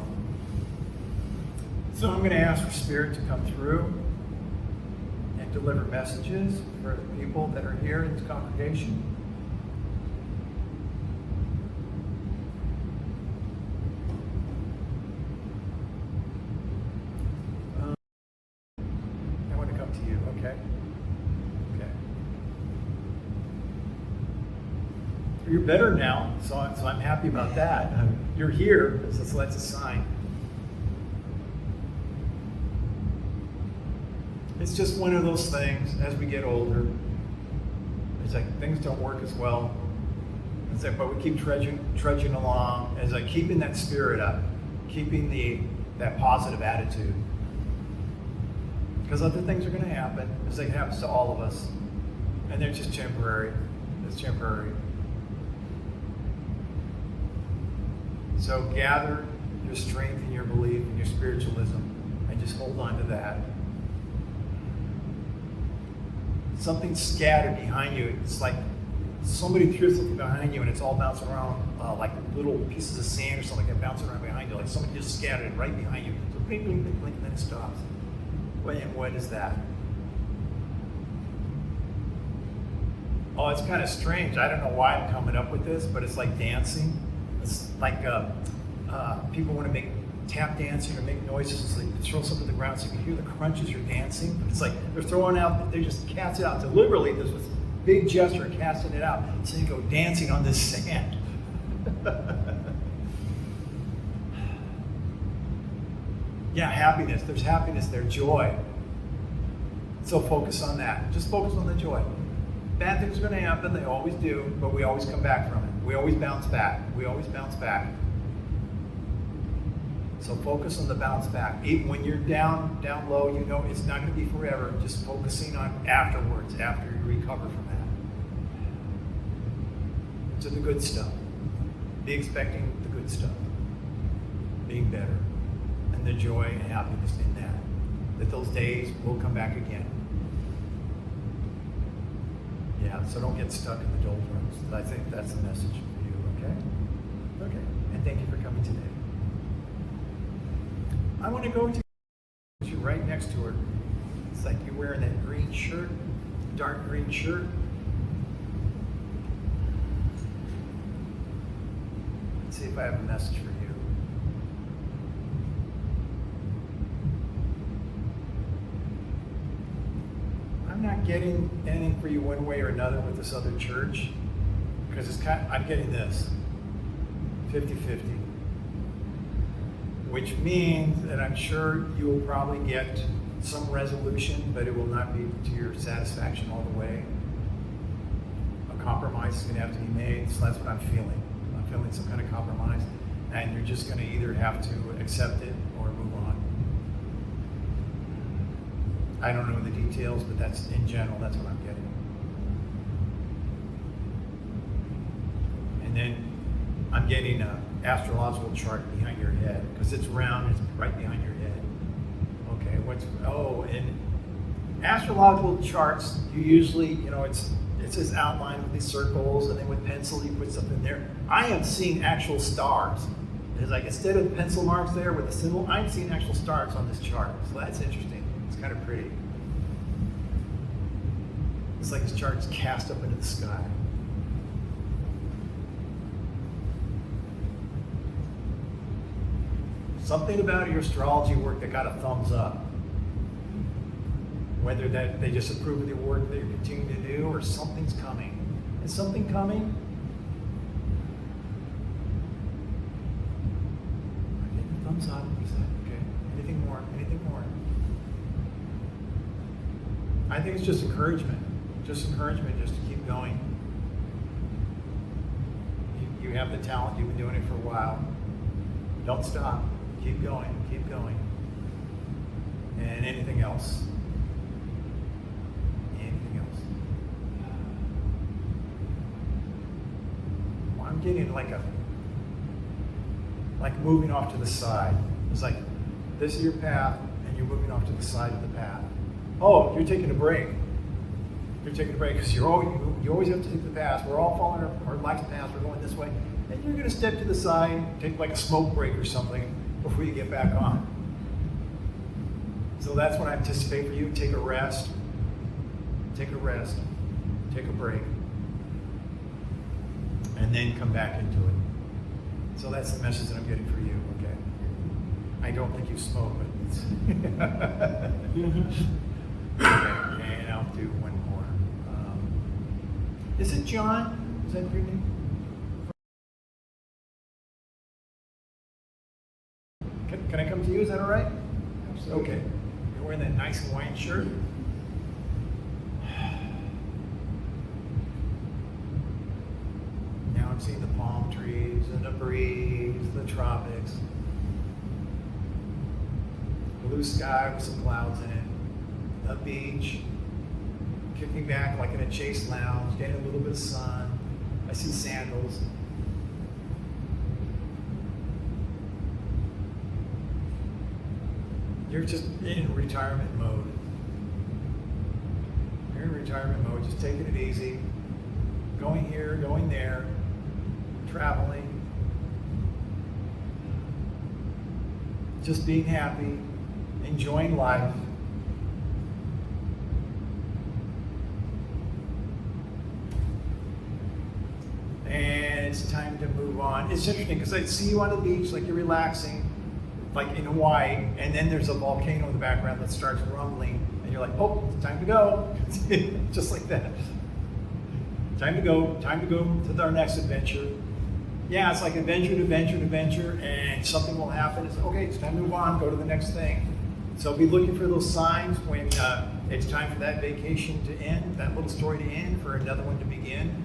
So I'm going to ask for Spirit to come through and deliver messages for the people that are here in this congregation. You're better now, so I'm happy about that. You're here, so that's a sign. It's just one of those things as we get older. It's like things don't work as well It's like, but we keep trudging along as like keeping that spirit up, keeping that positive attitude. Because other things are going to happen, as it happens to all of us, and they're just temporary. It's temporary. So gather your strength and your belief and your spiritualism, and just hold on to that. Something scattered behind you. It's like somebody threw something behind you, and it's all bouncing around like little pieces of sand or something like that bouncing around behind you. Like somebody just scattered it right behind you. So blink, blink, blink, blink, and then it stops. And what is that? Oh, it's kind of strange. I don't know why I'm coming up with this, but it's like dancing. It's like people want to make tap dancing or make noises. It's like throw something to the ground so you can hear the crunches you're dancing. But it's like they're throwing out, they just cast it out deliberately. There's this big gesture of casting it out. So you go dancing on this sand. Yeah, happiness. There's happiness there, joy. So focus on that. Just focus on the joy. Bad things are going to happen. They always do, but we always come back from it. We always bounce back. We always bounce back. So focus on the bounce back. Even when you're down low, you know it's not going to be forever. Just focusing on afterwards, after you recover from that. To the good stuff. Be expecting the good stuff. Being better. And the joy and happiness in that. That those days will come back again. Yeah, so don't get stuck in the doldrums. I think that's the message for you, okay? Okay, and thank you for coming today. I want to go to you right next to her. It's like you're wearing that green shirt, dark green shirt. Let's see if I have a message for you. I'm not getting anything for you one way or another with this other church, because I'm getting this 50-50, which means that I'm sure you will probably get some resolution, but it will not be to your satisfaction all the way. A compromise is going to have to be made, so that's what I'm feeling. I'm feeling some kind of compromise, and you're just going to either have to accept it or move on. I don't know the details, but that's in general, that's what I'm getting. And then I'm getting an astrological chart behind your head, because it's round, it's right behind your head. Okay, and astrological charts, you usually, it's this outline with these circles, and then with pencil you put something there. I am seeing actual stars. It's like instead of pencil marks there with a symbol, I'm seeing actual stars on this chart. So that's interesting. It's kind of pretty. It's like this chart's cast up into the sky. Something about your astrology work that got a thumbs up. Whether that they just approve of the work that you're continuing to do, or something's coming. Is something coming? I'm getting a thumbs up. Okay. Anything more? Anything more? I think it's just encouragement. Just encouragement, just to keep going. You have the talent. You've been doing it for a while. Don't stop. Keep going. Keep going. And anything else? Anything else? Well, I'm getting like moving off to the side. It's like this is your path, and you're moving off to the side of the path. Oh, you're taking a break. You're taking a break because you always have to take the path. We're all following our life's path. We're going this way, and you're going to step to the side, take like a smoke break or something before you get back on. So that's what I anticipate for you. Take a rest. Take a rest. Take a break, and then come back into it. So that's the message that I'm getting for you. Okay. I don't think you smoke, but it's okay, and I'll do one more. Is it John? Is that your name? Can I come to you? Is that all right? Absolutely. Okay. You're wearing that nice Hawaiian shirt. Now I'm I'm seeing the palm trees and the breeze, the tropics. Blue sky with some clouds in it. A beach. Kicking back like in a chase lounge, getting a little bit of sun. I see sandals. You're just in retirement mode. You're in retirement mode, just taking it easy. Going here, going there, traveling. Just being happy, enjoying life. And it's time to move on. It's interesting because I see you on the beach, like you're relaxing, like in Hawaii, and then there's a volcano in the background that starts rumbling, and you're like, oh, it's time to go. Just like that. Time to go to our next adventure. Yeah, it's like adventure to adventure to adventure, and something will happen. It's okay, it's time to move on, go to the next thing. So be looking for those signs when it's time for that vacation to end, that little story to end, for another one to begin.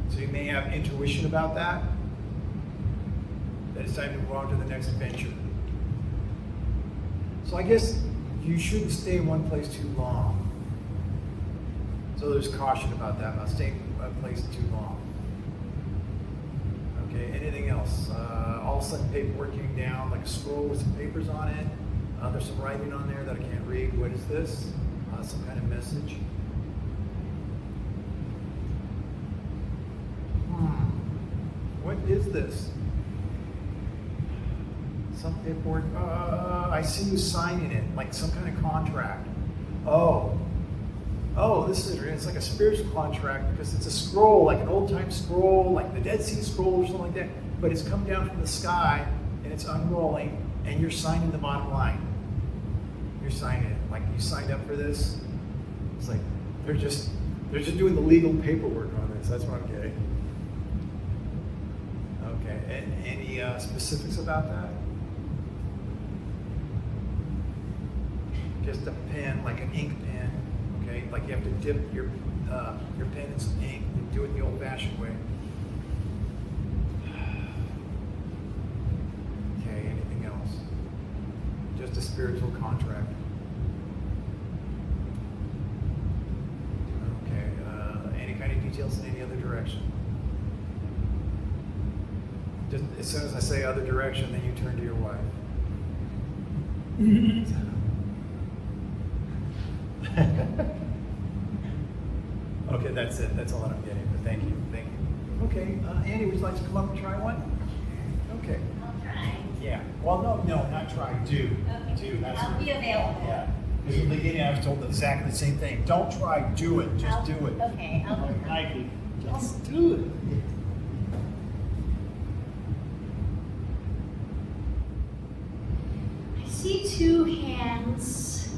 So you may have intuition about that it's time to move on to the next adventure. So I guess you shouldn't stay in one place too long. So there's caution about that, about staying in one place too long. Okay, anything else? All of a sudden paperwork came down, like a scroll with some papers on it. There's some writing on there that I can't read. What is this? Some kind of message. What is this? Some paperwork. I see you signing it, like some kind of contract. Oh, this is it's like a spiritual contract because it's a scroll, like an old-time scroll, like the Dead Sea Scroll or something like that. But it's come down from the sky and it's unrolling, and you're signing the bottom line. You're signing it, like you signed up for this. It's like they're just doing the legal paperwork on this. That's what I'm getting. Okay, and any specifics about that? Just a pen, like an ink pen, okay? Like you have to dip your pen in some ink. You do it the old-fashioned way. Okay, anything else? Just a spiritual contract. Okay, any kind of details in any other direction? Just as soon as I say other direction, then you turn to your wife. Okay, that's it. That's all I'm getting. But thank you. Okay, Andy, would you like to come up and try one? Okay. I'll try. Yeah. Well, no, not try. Do. Okay. Do. That's I'll be available. Yeah. Because in the beginning, I was told exactly the same thing. Don't try. Do it. Just do it. Okay. I'll do it. Nike, just do it. I see two hands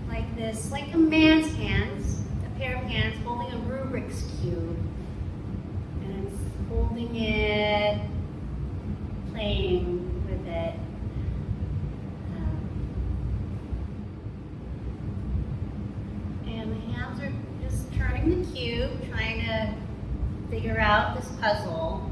like this, like a man's hands, a pair of hands holding a Rubik's Cube. And it's holding it, playing with it. And the hands are just turning the cube, trying to figure out this puzzle.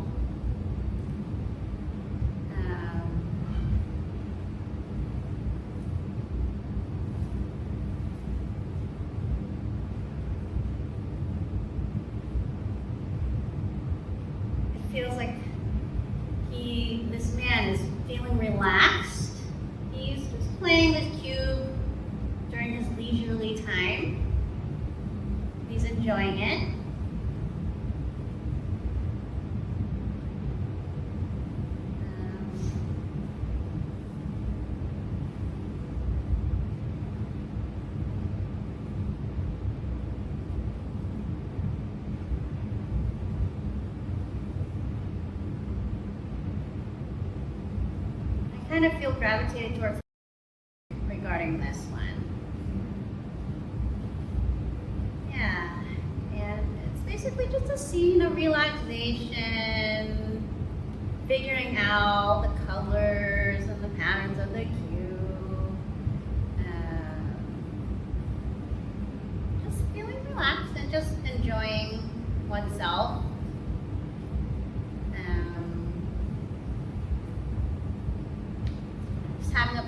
Feels like this man is feeling relaxed. He's just playing with cube during his leisurely time. He's enjoying it. I kind of feel gravitated towards regarding this one. Yeah, and it's basically just a scene of relaxation, figuring out the colors and the patterns of the cube. Just feeling relaxed and just enjoying oneself.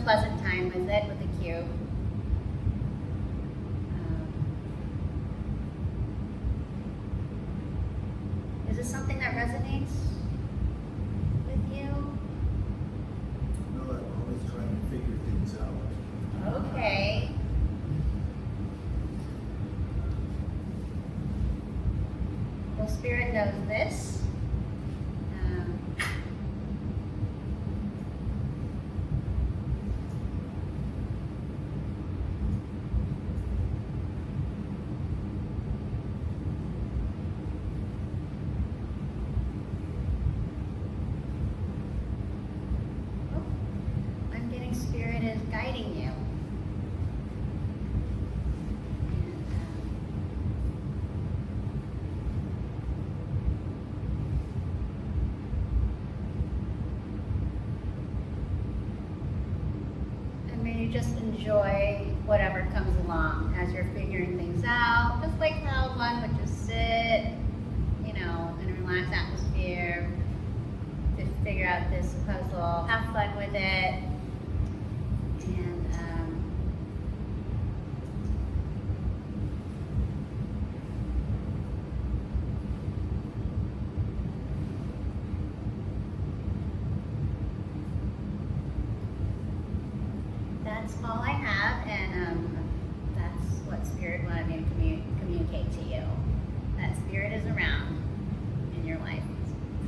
pleasant time with it, with the cube. Is this something that resonates with you? No, I'm always trying to figure things out. Okay. Well, Spirit knows this. I'm getting Spirit is guiding you. And may you just enjoy whatever comes along as you're figuring things out, just like how one would just sit, you know, in a relaxed atmosphere to figure out this puzzle, have fun with it, and that's all I have, and that's what Spirit wanted me to communicate to you. That Spirit is around in your life.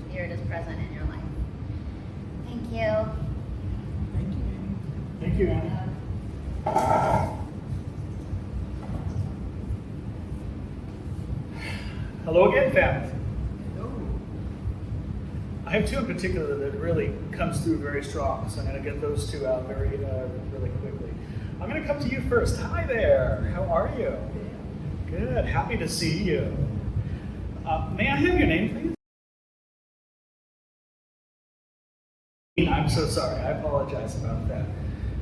Spirit is present in your life. Thank you. Thank you, Amy. Thank you, Anna. Hello again, family. Hello. I have two in particular that really comes through very strong, so I'm going to get those two out really quickly. I'm going to come to you first. Hi there. How are you? Good. Happy to see you. May I have your name, please? I'm so sorry. I apologize about that.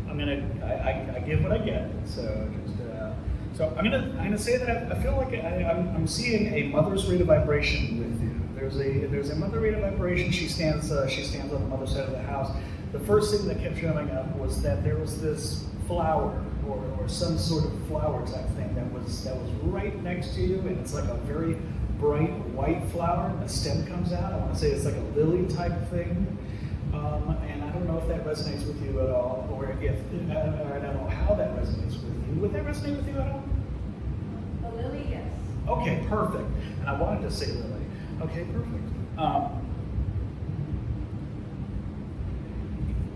I give what I get. So I'm gonna say that I feel like I'm seeing a mother's rate of vibration with you. There's a mother rate of vibration. She stands on the mother's side of the house. The first thing that kept showing up was that there was this flower or some sort of flower type thing that was right next to you, and it's like a very bright white flower, and the stem comes out. I want to say it's like a lily type thing. And I don't know if that resonates with you at all, or if I don't know how that resonates with you. Would that resonate with you at all? A lily, yes. Okay, perfect. And I wanted to say lily. Okay, perfect.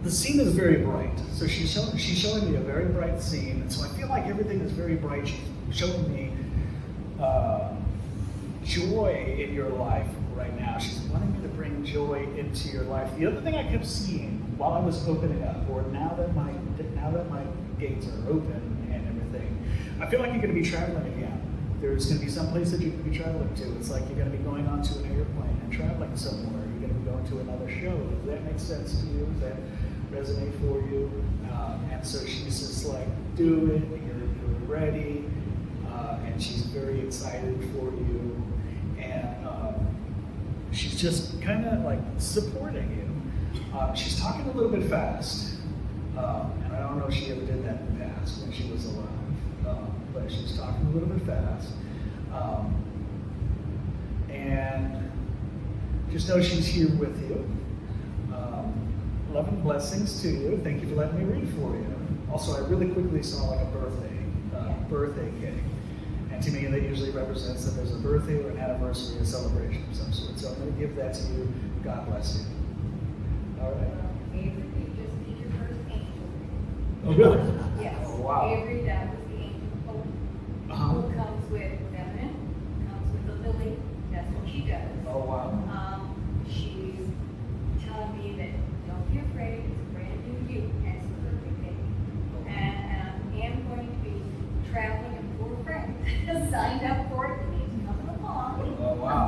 The scene is very bright. So she's showing me a very bright scene, and so I feel like everything is very bright. She's showing me joy in your life right now. She's wanting me to bring joy into your life. The other thing I kept seeing while I was opening up, or now that my gates are open and everything, I feel like you're going to be traveling again. There's going to be some place that you're going to be traveling to. It's like you're going to be going onto an airplane and traveling somewhere. You're going to be going to another show. Does that make sense to you? Does that resonate for you? And so she's just like, do it. You're ready. And she's very excited for you. And she's just kind of like supporting you. She's talking a little bit fast, and I don't know if she ever did that in the past when she was alive, but she's talking a little bit fast. And just know she's here with you. Love and blessings to you. Thank you for letting me read for you. Also, I really quickly saw like a birthday cake. And to me, that usually represents that there's a birthday or an anniversary, a celebration of some sort. So I'm going to give that to you. God bless you. All right. Avery, you just did your first angel reading. Oh, really? Yes. Oh, wow. Avery, that was the angel hope. Uh-huh. Hope comes with feminine, comes with the lily. That's what she does. Oh, wow. She's telling me that don't be afraid, it's a brand new you, and it's a birthday cake. And I am going to be traveling, and poor friend signed up for it, and he's coming along. Oh, wow.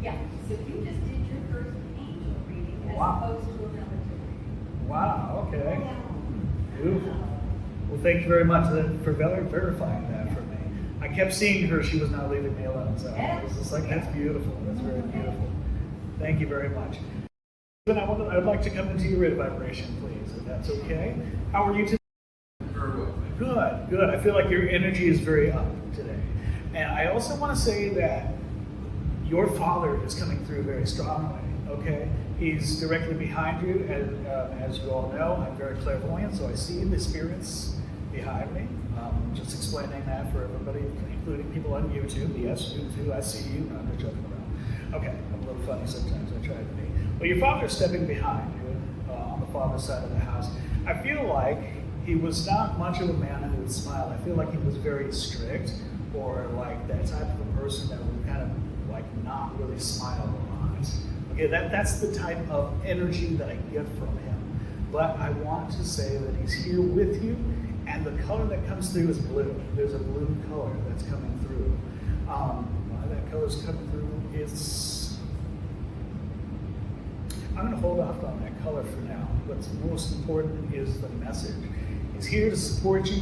Yeah, so you just did your first angel reading as Wow. opposed to a relative reading. Wow, okay. Beautiful. Well, thank you very much for verifying that for me. I kept seeing her, she was not leaving me alone. So I was just like, that's beautiful. That's very beautiful. Thank you very much. Then I'd like to come into your red vibration, please, if that's okay. How are you today? Very well. Good, good. I feel like your energy is very up today. And I also want to say that your father is coming through very strongly, okay? He's directly behind you, and as you all know, I'm very clairvoyant, so I see the spirits behind me. Just explaining that for everybody, including people on YouTube. Yes, you too, I see you. I'm just joking around. Okay, I'm a little funny sometimes, I try to be. Well, your father's stepping behind you on the father's side of the house. I feel like he was not much of a man who would smile. I feel like he was very strict, or like that type of a person that would kind of like not really smile a lot. Okay, that's the type of energy that I get from him. But I want to say that he's here with you, and the color that comes through is blue. There's a blue color that's coming through. Why that color's coming through is, I'm going to hold off on that color for now. What's most important is the message. He's here to support you,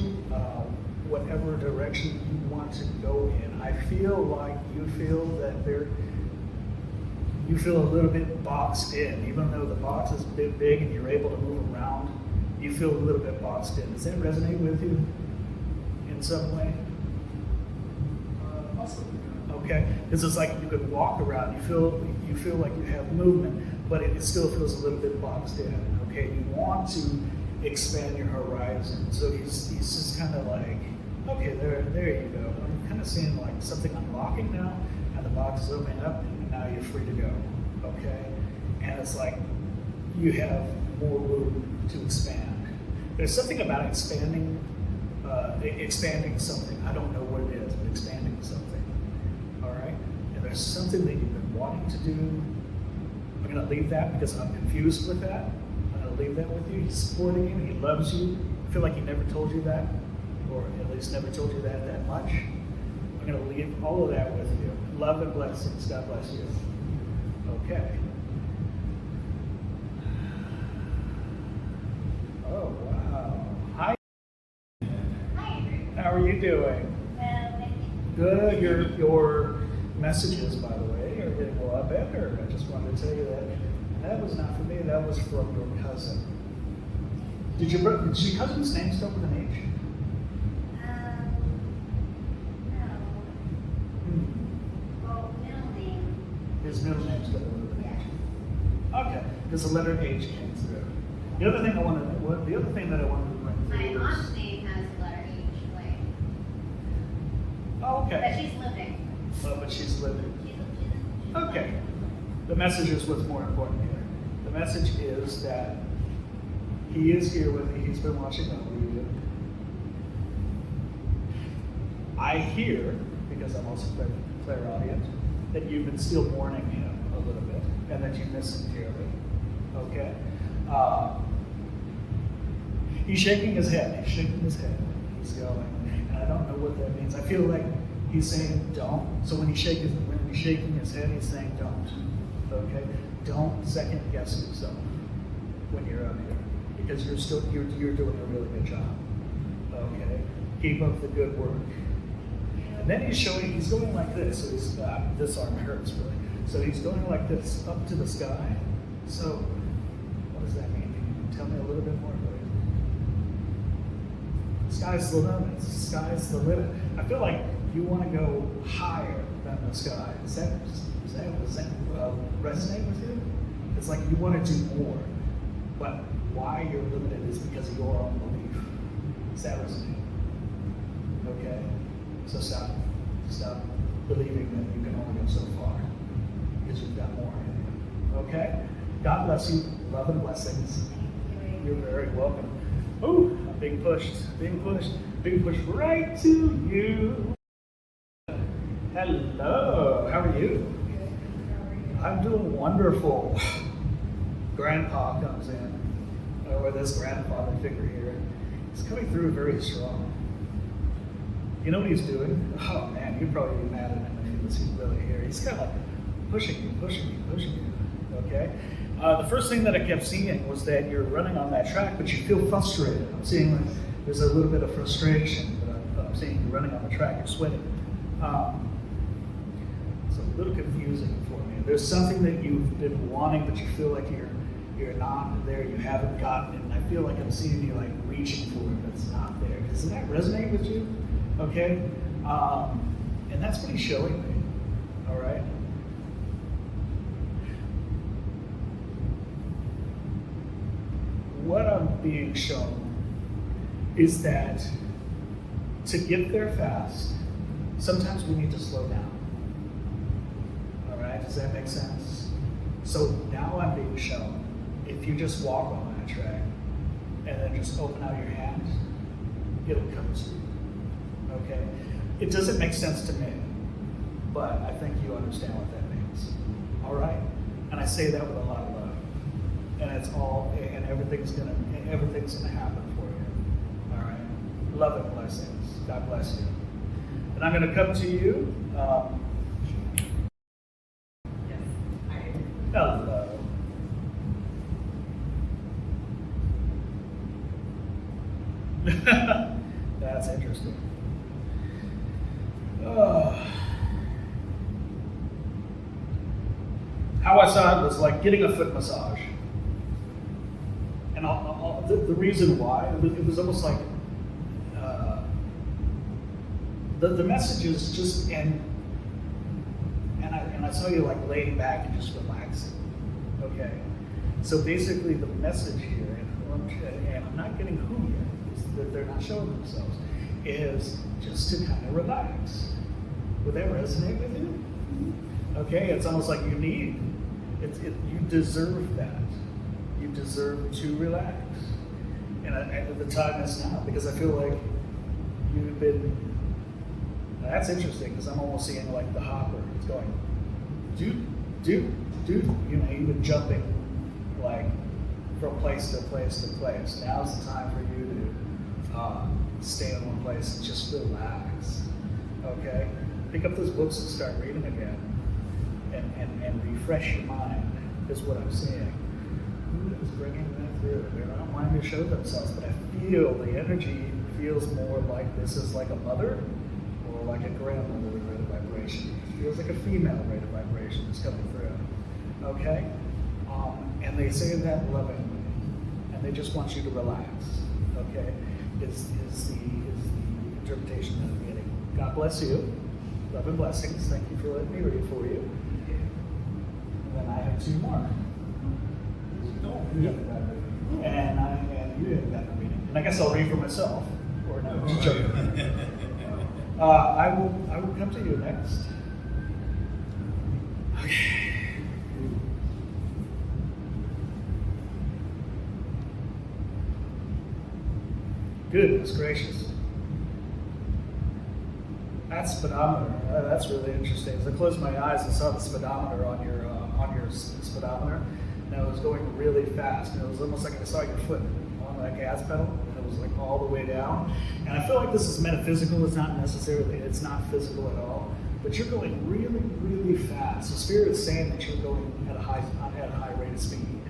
whatever direction you want to go in. I feel like you feel that you feel a little bit boxed in, even though the box is a bit big and you're able to move around. You feel a little bit boxed in. Does that resonate with you in some way? Possibly. Okay, because it's like you could walk around. You feel like you have movement, but it still feels a little bit boxed in. Okay, you want to expand your horizon. So he's just kind of like, okay, there you go. I'm kind of seeing like something unlocking now, and the box is opening up, and now you're free to go. Okay, and it's like you have more room to expand. There's something about expanding something. I don't know what it is, but expanding something. All right, and there's something that you've been wanting to do. I'm going to leave that because I'm confused with that. I'm going to leave that with you. He's supporting you. He loves you. I feel like he never told you that, or at least never told you that much. I'm going to leave all of that with you. Love and blessings. God bless you. Okay. Oh, wow. Hi. Hi, Avery. How are you doing? Well, thank you. Good. Your messages, by the way, are getting a lot better. I just wanted to tell you that was not from me. That was from your cousin. Did your cousin's name start with an H? No. Well, middle name. His middle name started with an Yeah. H. Okay. Because the letter H came through. The other thing that I wanted to bring through My was, aunt's name has the letter H, like, oh, but okay. she's living. Oh, but she's living. She's Okay. The message is what's more important here. The message is that he is here with me. He's been watching over you. I hear, because I'm also clairaudient, that you've been still mourning him a little bit, and that you miss him dearly. Okay? He's shaking his head. He's shaking his head. He's going, and I don't know what that means. I feel like he's saying don't. So when he's shaking his head, he's saying don't. Okay? Don't second guess yourself when you're out here, because you're doing a really good job. Okay? Keep up the good work. And then he's going like this. So he's this arm hurts really. So he's going like this up to the sky. So what does that mean? Can you tell me a little bit more about it? Sky's the limit. Sky's the limit. I feel like you want to go higher than the sky. Does that resonate with you? It's like you want to do more, but why you're limited is because of your own belief. Does that resonate? Okay. So stop believing that you can only go so far, because you've got more in you. Okay? God bless you. Love and blessings. You're very welcome. Ooh, I'm being pushed right to you. Hello, how are you? I'm doing wonderful. Grandpa comes in, or this grandfather figure here. He's coming through very strong. You know what he's doing? Oh man, you'd probably be mad at him if he was really here. He's kind of like pushing you, okay? The first thing that I kept seeing was that you're running on that track, but you feel frustrated. I'm seeing like there's a little bit of frustration, but I'm seeing you running on the track, you're sweating. It's a little confusing for me. There's something that you've been wanting, but you feel like you're not there, you haven't gotten it, and I feel like I'm seeing you like reaching for it, but it's not there. Does that resonate with you? Okay? And that's what he's showing me. All right? What I'm being shown is that to get there fast, sometimes we need to slow down. All right, does that make sense? So now I'm being shown, if you just walk on that track and then just open out your hands, it'll come to you. Okay? It doesn't make sense to me, but I think you understand what that means. All right? And I say that with a lot of love. And it's all, and everything's gonna happen for you. All right? Love and blessings. God bless you. And I'm gonna come to you. Hello. That's interesting. How I saw it was like getting a foot massage. And the reason why, it was almost like the message is just, and I saw you like laying back and just relaxing. Okay? So basically the message here, and I'm not getting who yet, is that they're not showing themselves, is just to kind of relax. Would that resonate with you? Okay, it's almost like you you deserve that. You deserve to relax. And the time is now, because I feel like you've been, that's interesting, because I'm almost seeing like the hopper. It's going, you've been jumping like from place to place to place. Now's the time for you to stay in one place and just relax. Okay? Pick up those books and start reading again. And refresh your mind is what I'm seeing. Who is bringing that through? They're not wanting to show themselves, but I feel the energy feels more like this is like a mother or like a grandmother rate of vibration. It feels like a female rate of vibration that's coming through. Okay? And they say that lovingly, and they just want you to relax. Okay? Is the interpretation that I'm getting. God bless you. Love and blessings. Thank you for letting me read for you. And then I have two more. And you haven't gotten a reading. And I guess I'll read for myself. Or no, just joking. I will come to you next. Okay. Goodness gracious. That speedometer, that's really interesting. As I closed my eyes and saw the speedometer on your speedometer, and it was going really fast. And it was almost like I saw your foot on that gas pedal, and it was like all the way down. And I feel like this is metaphysical. It's not physical at all. But you're going really, really fast. The Spirit is saying that you're going at a high rate of speed,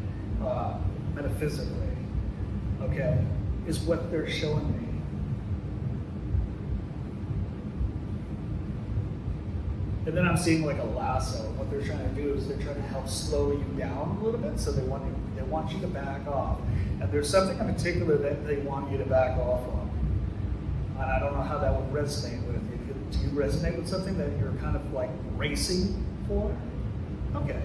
metaphysically. Okay, is what they're showing me. And then I'm seeing like a lasso. What they're trying to do is they're trying to help slow you down a little bit, so they want you to back off. And there's something in particular that they want you to back off on. And I don't know how that would resonate with you. Do you resonate with something that you're kind of like racing for? Okay,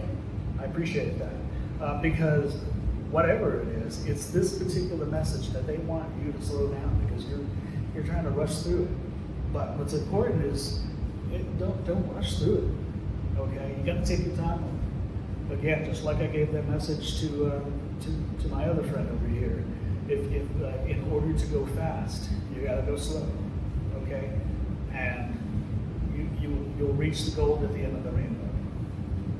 I appreciate that. Because whatever it is, it's this particular message that they want you to slow down because you're trying to rush through it. But what's important is don't rush through it. Okay, you got to take your time. Again, just like I gave that message to my other friend over here. If in order to go fast, you got to go slow. Okay, and you'll reach the gold at the end of the rainbow.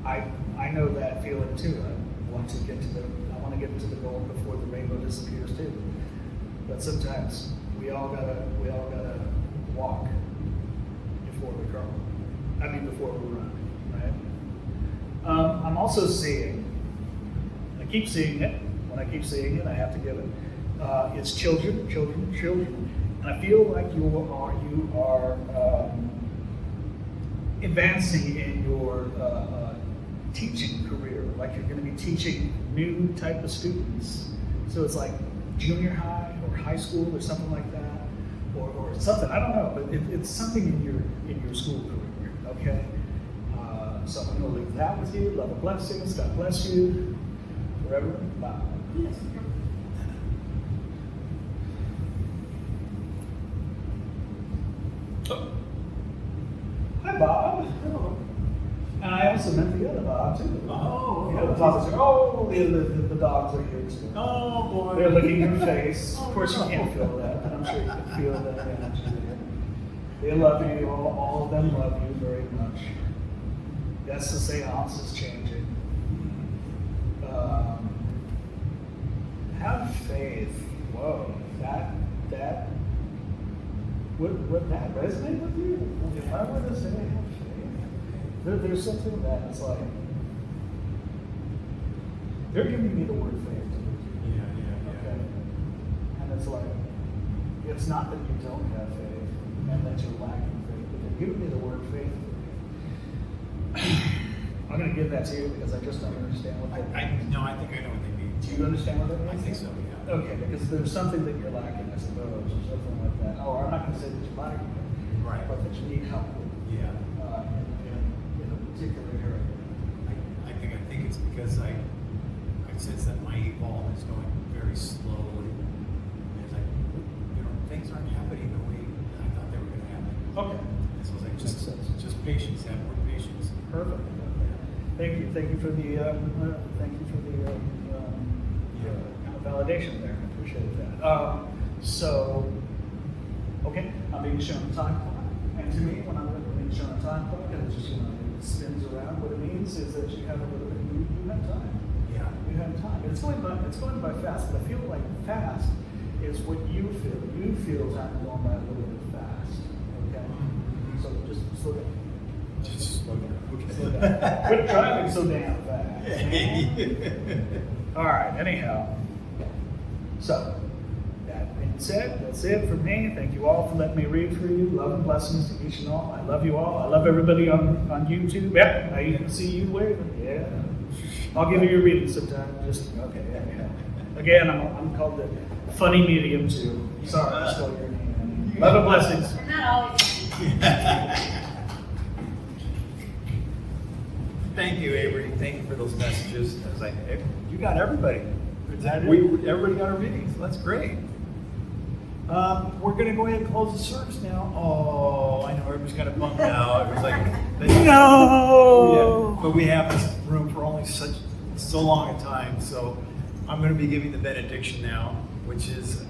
I know that feeling too. I want to get to the gold before the rainbow disappears too. But sometimes we all gotta walk before we crawl. Before we run, right? I'm also seeing, I keep seeing it. When I keep seeing it, I have to give it. It's children, and I feel like you are advancing in your teaching career. like you're going to be teaching new type of students. So it's like junior high or high school or something like that, or something. I don't know, but it's something in your school career. Okay. So I'm going to leave that with you. Love and blessings. God bless you. Forever. Bye. Yes. Oh. Hi, Bob. Hello. And I also met the other Bob, too. Oh, Yeah, the dogs the dogs are here, too. Oh, boy. They're licking your face. Of course, you can't feel that, but I'm sure you can feel that energy there. They love you. All of them love you very much. Yes, the seance is changing. Have faith. Whoa, that would that resonate with you? If I were to say have faith, there's something that it's like they're giving me the word faith. Yeah. Okay, and it's like it's not that you don't have faith and that you're lacking faith, but they're giving me the word faith. I'm going to give that to you because I just don't understand what that means. No, I think I know what they mean. Do you understand what that means? I think so, yeah. Okay, because there's something that you're lacking, I suppose, or something like that. Oh, I'm not going to say that you're lacking, Right. but that you need help with Yeah. in a particular area. I think it's because I sense that my evolve is going very slowly. It's like, things aren't happening the way I thought they were going to happen. Okay. And so it's like, Makes sense. just patience, have more patience. Perfect. Thank you for the validation there. I appreciate that. So, okay, I'm being shown a time clock, and to me, when I'm being shown a time clock, and it just it spins around. What it means is that you have a little bit. You have time. Yeah. You have time. It's going by fast, but I feel like fast is what you feel. You feel time going by a little bit fast. Okay. So just slow down. Just slow down. Slow down. Quit driving so damn fast. All right, anyhow. So, that being said, that's it for me. Thank you all for letting me read for you. Love and blessings to each and all. I love you all. I love everybody on YouTube. Yeah, I can see you waving. Yeah. I'll give you your reading sometime. Just, okay, anyhow. Again, I'm called the funny medium too. Sorry, I stole your name. Love and blessings. We're not always. Thank you, Avery. Thank you for those messages. I was like, hey, you got everybody. did. Everybody got our readings. That's great. We're going to go ahead and close the service now. Oh, I know everybody's kind of bummed out. It was like, No! yeah, but we have this room for only so long a time. So I'm going to be giving the benediction now, which is,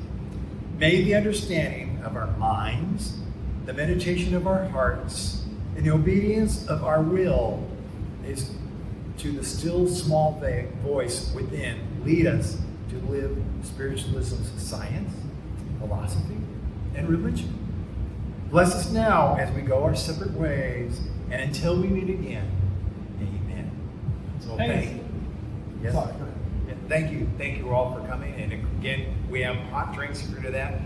may the understanding of our minds, the meditation of our hearts, and the obedience of our will is to the still small voice within lead us to live spiritualism's science, philosophy, and religion. Bless us now as we go our separate ways, and until we meet again. Amen. So thank you. Yes. Sorry, go ahead. Yeah, thank you all for coming. And again, we have hot drinks if you're into that.